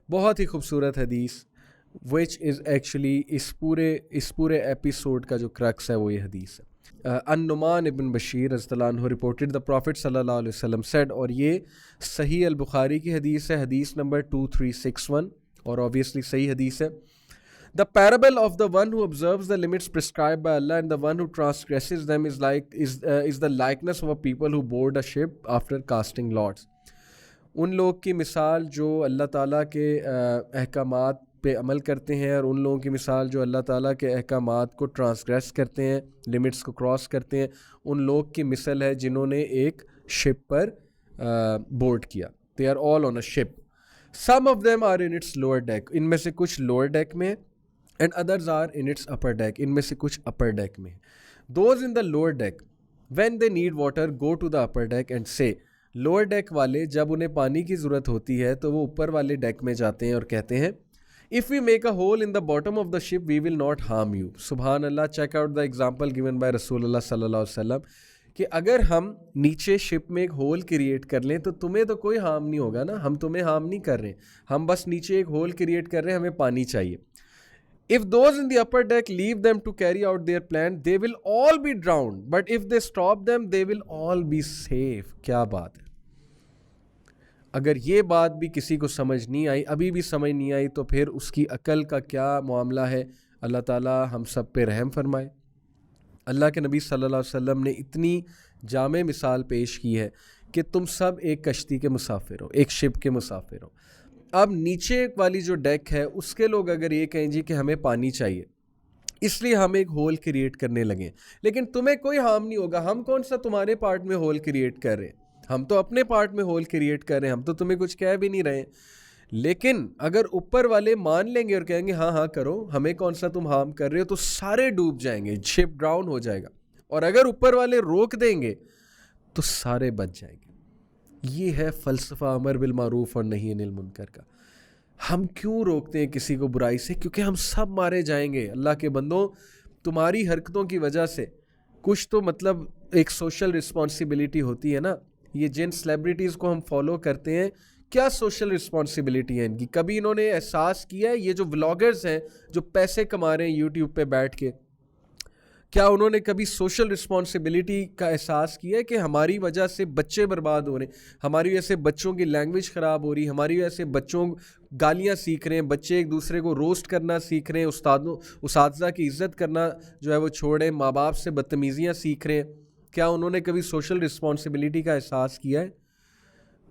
S1: बहुत ही खूबसूरत हदीस विच इज़ एक्चुअली इस पूरे एपिसोड का जो क्रक्स है वो ये हदीस है. अन्नुमान इब्न बशीर रज़ियल्लाहु अन्हु रिपोर्टेड द प्रॉफिट सल्लल्लाहु अलैहि वसल्लम सेड, और ये सही अल बुखारी की हदीस है, हदीस नंबर 2361, और ऑब्वियसली सही हदीस है. The parable of the one who observes the limits prescribed by Allah and the one who transgresses them is the likeness of a people who board a ship after casting lots. उन लोग की मिसाल जो अल्लाह ताला के अहकामात पे अमल करते हैं, और उन लोगों की मिसाल जो अल्लाह ताला के अहकामात को ट्रांसग्रेस करते हैं, लिमिट्स को क्रॉस करते हैं, उन लोग की मिसल है जिन्होंने एक शिप पर बोर्ड किया. They are all on a ship. Some of them are in its lower deck, इनमें से कुछ लोअर डेक में, and others are in its upper deck, इनमें से कुछ अपर डेक में. Those in the lower deck when they need water go to the upper deck and say, lower deck वाले जब उन्हें पानी की ज़रूरत होती है तो वो ऊपर वाले डेक में जाते हैं और कहते हैं, if we make a hole in the bottom of the ship we will not harm you. सुबहान अल्लाह. Check out the example given by रसूलुल्लाह सल्लल्लाहु अलैहि वसल्लम कि अगर हम नीचे शिप में एक होल क्रिएट कर लें तो तुम्हें तो कोई हार्म नहीं होगा ना, हम तुम्हें हार्म नहीं कर रहे, हम बस नीचे एक होल क्रिएट कर रहे हैं, हमें पानी चाहिए. If those in the upper deck leave them to carry out their plan, they will all be drowned. But if they stop them, they will all be safe. क्या बात है. अगर ये बात भी किसी को समझ नहीं आई, अभी भी समझ नहीं आई, तो फिर उसकी अकल का क्या मामला है. अल्लाह ताला हम सब पे रहम फरमाए. अल्लाह के नबी सल्लल्लाहु अलैहि वसल्लम ने इतनी जामे मिसाल पेश की है कि तुम सब एक कश्ती के मुसाफिर हो, एक शिप के मुसाफिर हो. अब नीचे वाली जो डेक है उसके लोग अगर ये कहें जी कि हमें पानी चाहिए, इसलिए हम एक होल क्रिएट करने लगे, लेकिन तुम्हें कोई हार्म नहीं होगा, हम कौन सा तुम्हारे पार्ट में होल क्रिएट कर रहे हैं, हम तो अपने पार्ट में होल क्रिएट कर रहे हैं, हम तो तुम्हें कुछ कह भी नहीं रहे. लेकिन अगर ऊपर वाले मान लेंगे और कहेंगे हाँ हाँ करो, हमें कौन सा तुम हार्म कर रहे हो, तो सारे डूब जाएंगे, शिप ड्राउन हो जाएगा. और अगर ऊपर वाले रोक देंगे तो सारे बच जाएंगे. ये है फ़लसफ़ा अमर बिल मारूफ और नही अनिल मुनकर का. हम क्यों रोकते हैं किसी को बुराई से? क्योंकि हम सब मारे जाएंगे. अल्लाह के बंदों, तुम्हारी हरकतों की वजह से कुछ तो मतलब एक सोशल रिस्पॉन्सिबिलिटी होती है ना. ये जिन सेलिब्रिटीज़ को हम फॉलो करते हैं, क्या सोशल रिस्पॉन्सिबिलिटी है इनकी? कभी इन्होंने एहसास किया है? ये जो व्लॉगर्स हैं जो पैसे कमा रहे हैं यूट्यूब पे बैठ के, क्या उन्होंने कभी सोशल रिस्पॉन्सिबिलिटी का एहसास किया है कि हमारी वजह से बच्चे बर्बाद हो रहे हैं, हमारी वजह से बच्चों की लैंग्वेज ख़राब हो रही है, हमारी वजह से बच्चों गालियाँ सीख रहे हैं, बच्चे एक दूसरे को रोस्ट करना सीख रहे हैं, उस्तादा की इज़्ज़त करना जो है वो छोड़े, माँ बाप से बदतमीज़ियाँ सीख रहे हैं. क्या उन्होंने कभी सोशल रिस्पॉन्सिबिलिटी का एहसास किया है?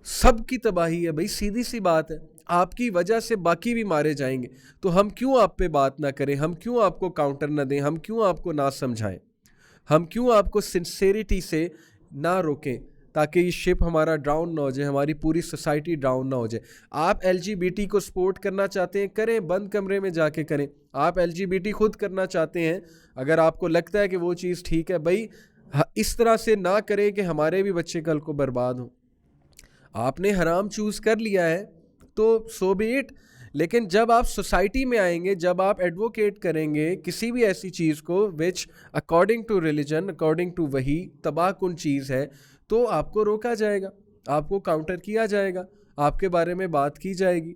S1: सब की तबाही है भाई, सीधी सी बात है. आपकी वजह से बाकी भी मारे जाएंगे, तो हम क्यों आप पे बात ना करें, हम क्यों आपको काउंटर ना दें, हम क्यों आपको ना समझाएं, हम क्यों आपको सिंसेरिटी से ना रोकें ताकि ये शिप हमारा डाउन ना हो जाए, हमारी पूरी सोसाइटी डाउन ना हो जाए. आप LGBT को सपोर्ट करना चाहते हैं, करें, बंद कमरे में जाके करें. आप LGBT खुद करना चाहते हैं, अगर आपको लगता है कि वो चीज़ ठीक है, भाई इस तरह से ना करें कि हमारे भी बच्चे कल को बर्बाद हों. आपने हराम चूज़ कर लिया है तो सो बी इट. लेकिन जब आप सोसाइटी में आएंगे, जब आप एडवोकेट करेंगे किसी भी ऐसी चीज़ को which according to religion, according to वही तबाहकुन चीज़ है, तो आपको रोका जाएगा, आपको काउंटर किया जाएगा, आपके बारे में बात की जाएगी.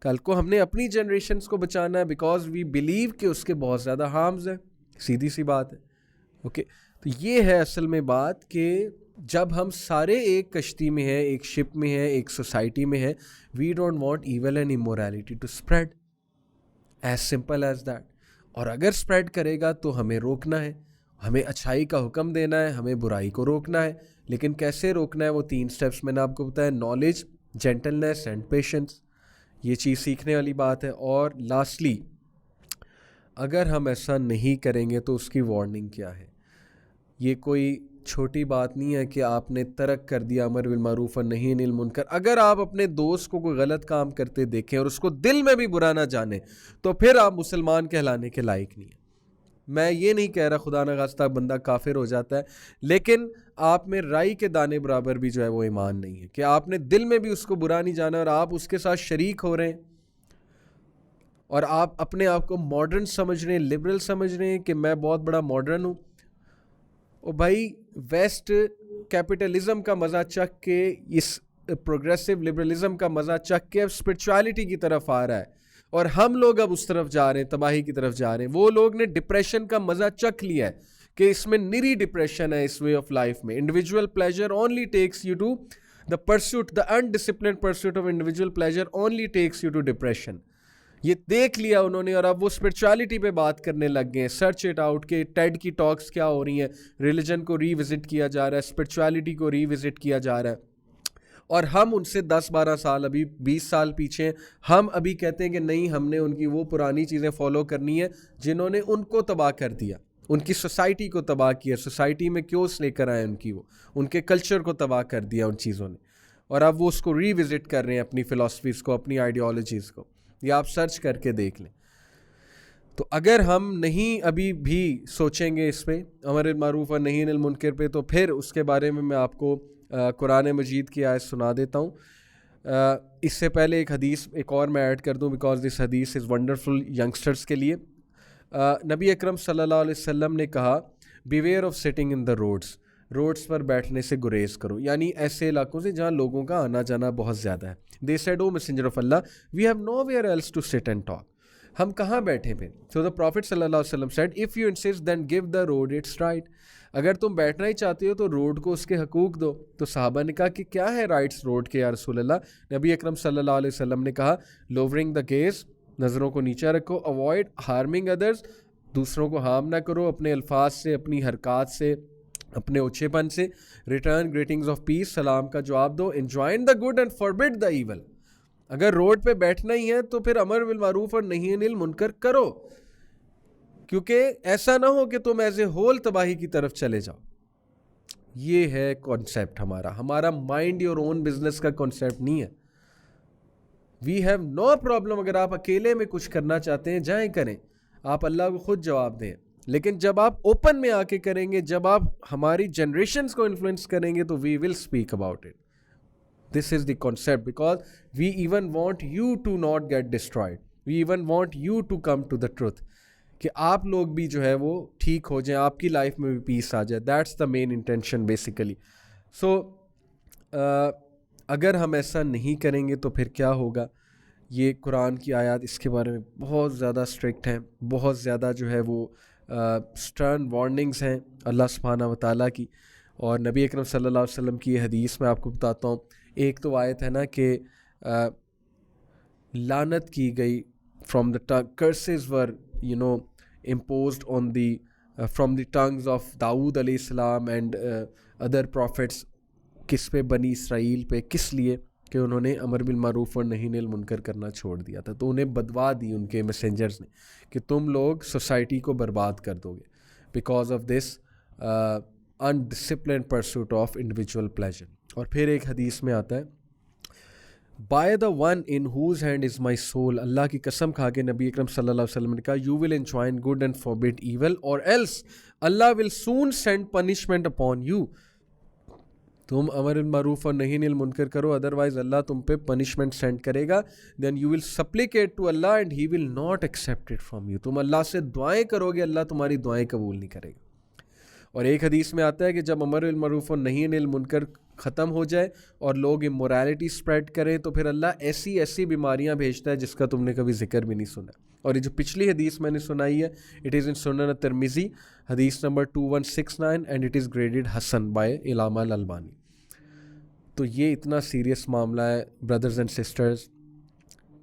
S1: कल को हमने अपनी जनरेशन्स को बचाना है बिकॉज वी बिलीव कि उसके बहुत ज़्यादा हार्म्स हैं. सीधी सी बात है. ओके, तो ये है असल में बात कि जब हम सारे एक कश्ती में हैं, एक शिप में हैं, एक सोसाइटी में हैं, we don't want evil and immorality to spread, as simple as that. और अगर स्प्रेड करेगा तो हमें रोकना है, हमें अच्छाई का हुक्म देना है, हमें बुराई को रोकना है। लेकिन कैसे रोकना है, वो 3 स्टेप्स मैंने आपको बताया, नॉलेज, जेंटलनेस एंड पेशेंस। ये चीज़ सीखने वाली बात है। और लास्टली, अगर हम ऐसा नहीं करेंगे तो उसकी वार्निंग क्या है। ये कोई छोटी बात नहीं है कि आपने तर्क कर दिया अमर बिल मारूफ और नही अनिल मुनकर। अगर आप अपने दोस्त को कोई गलत काम करते देखें और उसको दिल में भी बुरा ना जाने, तो फिर आप मुसलमान कहलाने के लायक नहीं है। मैं ये नहीं कह रहा खुदा न खास्ता बंदा काफिर हो जाता है, लेकिन आप में राई के दाने बराबर भी जो है वो ईमान नहीं है कि आपने दिल में भी उसको बुरा नहीं जाना और आप उसके साथ शरीक हो रहे हैं और आप अपने आप को मॉडर्न समझ रहे हैं, लिबरल समझ रहे हैं कि मैं बहुत बड़ा मॉडर्न हूँ। ओ भाई, वेस्ट कैपिटलिज्म का मज़ा चख के, इस प्रोग्रेसिव लिबरलिज्म का मज़ा चख के अब स्पिरिचुअलिटी की तरफ आ रहा है और हम लोग अब उस तरफ जा रहे हैं, तबाही की तरफ जा रहे हैं। वो लोग ने डिप्रेशन का मज़ा चख लिया है कि इसमें निरी डिप्रेशन है इस वे ऑफ लाइफ में। Individual pleasure only takes you to the pursuit, the undisciplined pursuit of individual pleasure only takes you to depression. ये देख लिया उन्होंने और अब वो स्पिरिचुअलिटी पे बात करने लग गए हैं। सर्च इट आउट के टेड की टॉक्स क्या हो रही हैं, रिलीजन को रीविजिट किया जा रहा है, स्पिरिचुअलिटी को रीविजिट किया जा रहा है। और हम उनसे 10-12 साल, अभी 20 साल पीछे हैं। हम अभी कहते हैं कि नहीं, हमने उनकी वो पुरानी चीज़ें फॉलो करनी है जिन्होंने उनको तबाह कर दिया, उनकी सोसाइटी को तबाह किया। सोसाइटी में क्यों लेकर आए उनकी, वो उनके कल्चर को तबाह कर दिया उन चीज़ों ने, और अब वो उसको रीविजिट कर रहे हैं, अपनी फ़िलासफ़ीज़ को, अपनी आइडियोलॉजीज़ को। ये आप सर्च करके देख लें। तो अगर हम नहीं अभी भी सोचेंगे इस पे, अमर बिल मारूफ और नही अनिल मुनकर पे, तो फिर उसके बारे में मैं आपको कुरान मजीद की आयत सुना देता हूँ। इससे पहले एक हदीस एक और मैं ऐड कर दूँ, बिकॉज दिस हदीस इज़ वंडरफुल यंगस्टर्स के लिए। नबी अकरम सल्लल्लाहु अलैहि वसल्लम ने कहा, beware of sitting in the roads पर बैठने से गुरेज करो, यानी ऐसे इलाकों से जहाँ लोगों का आना जाना बहुत ज़्यादा है। They said, O messenger of अल्लाह, we have nowhere else to sit and talk. हम कहाँ बैठे फिर? सो द प्रॉफिट सल्लल्लाहु अलैहि वसल्लम said, if you insist then give the road its right. अगर तुम बैठना ही चाहते हो तो रोड को उसके हकूक़ दो। तो सहाबा ने कहा कि क्या है राइट्स रोड के या रसूल अल्लाह? नबी अकरम सल्लल्लाहु अलैहि वसल्लम ने कहा, लोवरिंग द गेज़, नज़रों को नीचा रखो, अवॉइड हार्मिंग अदर्स, दूसरों को हार्म ना करो अपने अल्फाज से, अपनी हरकत से, अपने ओछेपन से, रिटर्न ग्रीटिंग्स ऑफ पीस, सलाम का जवाब दो, enjoin the good and forbid the evil. अगर रोड पे बैठना ही है तो फिर अमर बिल मारूफ और नही अनिल मुनकर करो, क्योंकि ऐसा ना हो कि तुम एज ए होल तबाही की तरफ चले जाओ। ये है कॉन्सेप्ट हमारा माइंड योर ओन बिजनेस का कॉन्सेप्ट नहीं है। वी हैव नो प्रॉब्लम, अगर आप अकेले में कुछ करना चाहते हैं जाएं करें, आप अल्लाह को खुद जवाब दें। लेकिन जब आप ओपन में आके करेंगे, जब आप हमारी जनरेशन्स को इन्फ्लुएंस करेंगे, तो we will speak about it. This is the concept, because we even want you to not get destroyed, we even want you to come to the truth, कि आप लोग भी जो है वो ठीक हो जाएं, आपकी लाइफ में भी पीस आ जाए। That's the main intention basically. So अगर हम ऐसा नहीं करेंगे तो फिर क्या होगा? ये कुरान की आयत इसके बारे में बहुत ज़्यादा स्ट्रिक्ट हैं, बहुत ज़्यादा जो है वो स्टर्न वार्निंग्स हैं अल्लाह सुब्हानहू व तआला की। और नबी अकरम सल्लल्लाहु अलैहि वसल्लम की हदीस में आपको बताता हूँ। एक तो आयत है ना कि लानत की गई, from the curses were imposed on the from the tongues of दाऊद अलैहिस्सलाम एंड अदर प्रॉफिट्स, किस पे? बनी इसराइल पे। किस लिए? कि उन्होंने अमर बिल मारूफ और नही अनिल मुनकर करना छोड़ दिया था। तो उन्हें बदवा दी उनके मैसेंजर्स ने कि तुम लोग सोसाइटी को बर्बाद कर दोगे because of this undisciplined pursuit of individual pleasure. और फिर एक हदीस में आता है, by the one in whose hand is my soul, Allah की कसम खा के नबी अकरम सल्लल्लाहु अलैहि वसल्लम ने कहा, you will enjoin good and forbid evil, और else Allah will soon send punishment upon you. तुम अमर बिल मारूफ और नही अनिल मुनकर करो, अदरवाइज अल्लाह तुम पे पनिशमेंट सेंड करेगा। Then you will supplicate to Allah and he will not accept it from you. तुम अल्लाह से दुआएं करोगे, अल्लाह तुम्हारी दुआएं कबूल नहीं करेगा। और एक हदीस में आता है कि जब अमर बिल मारूफ और नही अनिल मुनकर ख़त्म हो जाए और लोग इमोरलिटी स्प्रेड करें, तो फिर अल्लाह ऐसी ऐसी बीमारियां भेजता है जिसका तुमने कभी जिक्र भी नहीं सुना। और ये जो पिछली हदीस मैंने सुनाई है, it is in Sunan Tirmidhi hadith number 2169 and it is graded हसन बाय इलामा अल-अलबानी। तो ये इतना सीरियस मामला है ब्रदर्स एंड सिस्टर्स,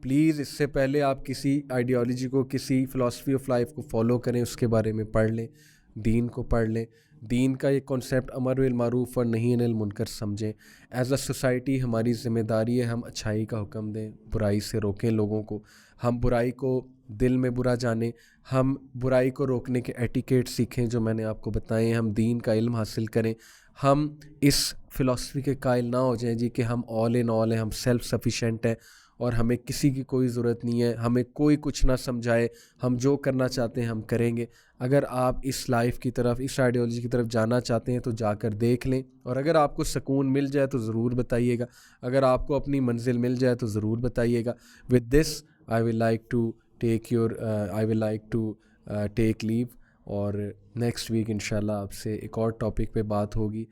S1: प्लीज़ इससे पहले आप किसी आइडियोलॉजी को, किसी फ़िलासफ़ी ऑफ लाइफ को फॉलो करें, उसके बारे में पढ़ लें, दीन को पढ़ लें, दीन का ये कॉन्सेप्ट अमर बिल मारूफ़ और नही अनिल मुनकर समझें। एज़ अ सोसाइटी हमारी ज़िम्मेदारी है हम अच्छाई का हुक्म दें, बुराई से रोकें लोगों को, हम बुराई को दिल में बुरा जानें, हम बुराई को रोकने के एटिकेट सीखें जो मैंने आपको बताए, हम दीन का इल्म हासिल करें, हम इस फ़िलासफ़ी के कायल ना हो जाएं जी कि हम ऑल इन ऑल हैं, हम सेल्फ़ सफिशेंट हैं और हमें किसी की कोई ज़रूरत नहीं है, हमें कोई कुछ ना समझाए, हम जो करना चाहते हैं हम करेंगे। अगर आप इस लाइफ की तरफ, इस आइडियोलॉजी की तरफ जाना चाहते हैं तो जाकर देख लें, और अगर आपको सुकून मिल जाए तो ज़रूर बताइएगा, अगर आपको अपनी मंजिल मिल जाए तो ज़रूर बताइएगा। With this I will like to take leave, और नेक्स्ट वीक इंशाल्लाह आपसे एक और टॉपिक पे बात होगी।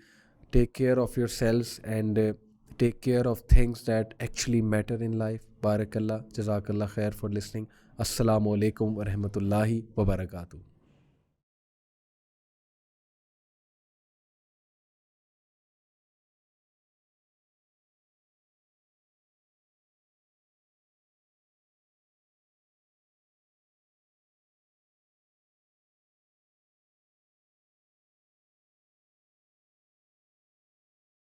S1: Take care of yourselves and take care of things that actually matter in life. Barakallah, Jazakallah khair for listening. Assalamu alaikum wa rahmatullahi wa barakatuh.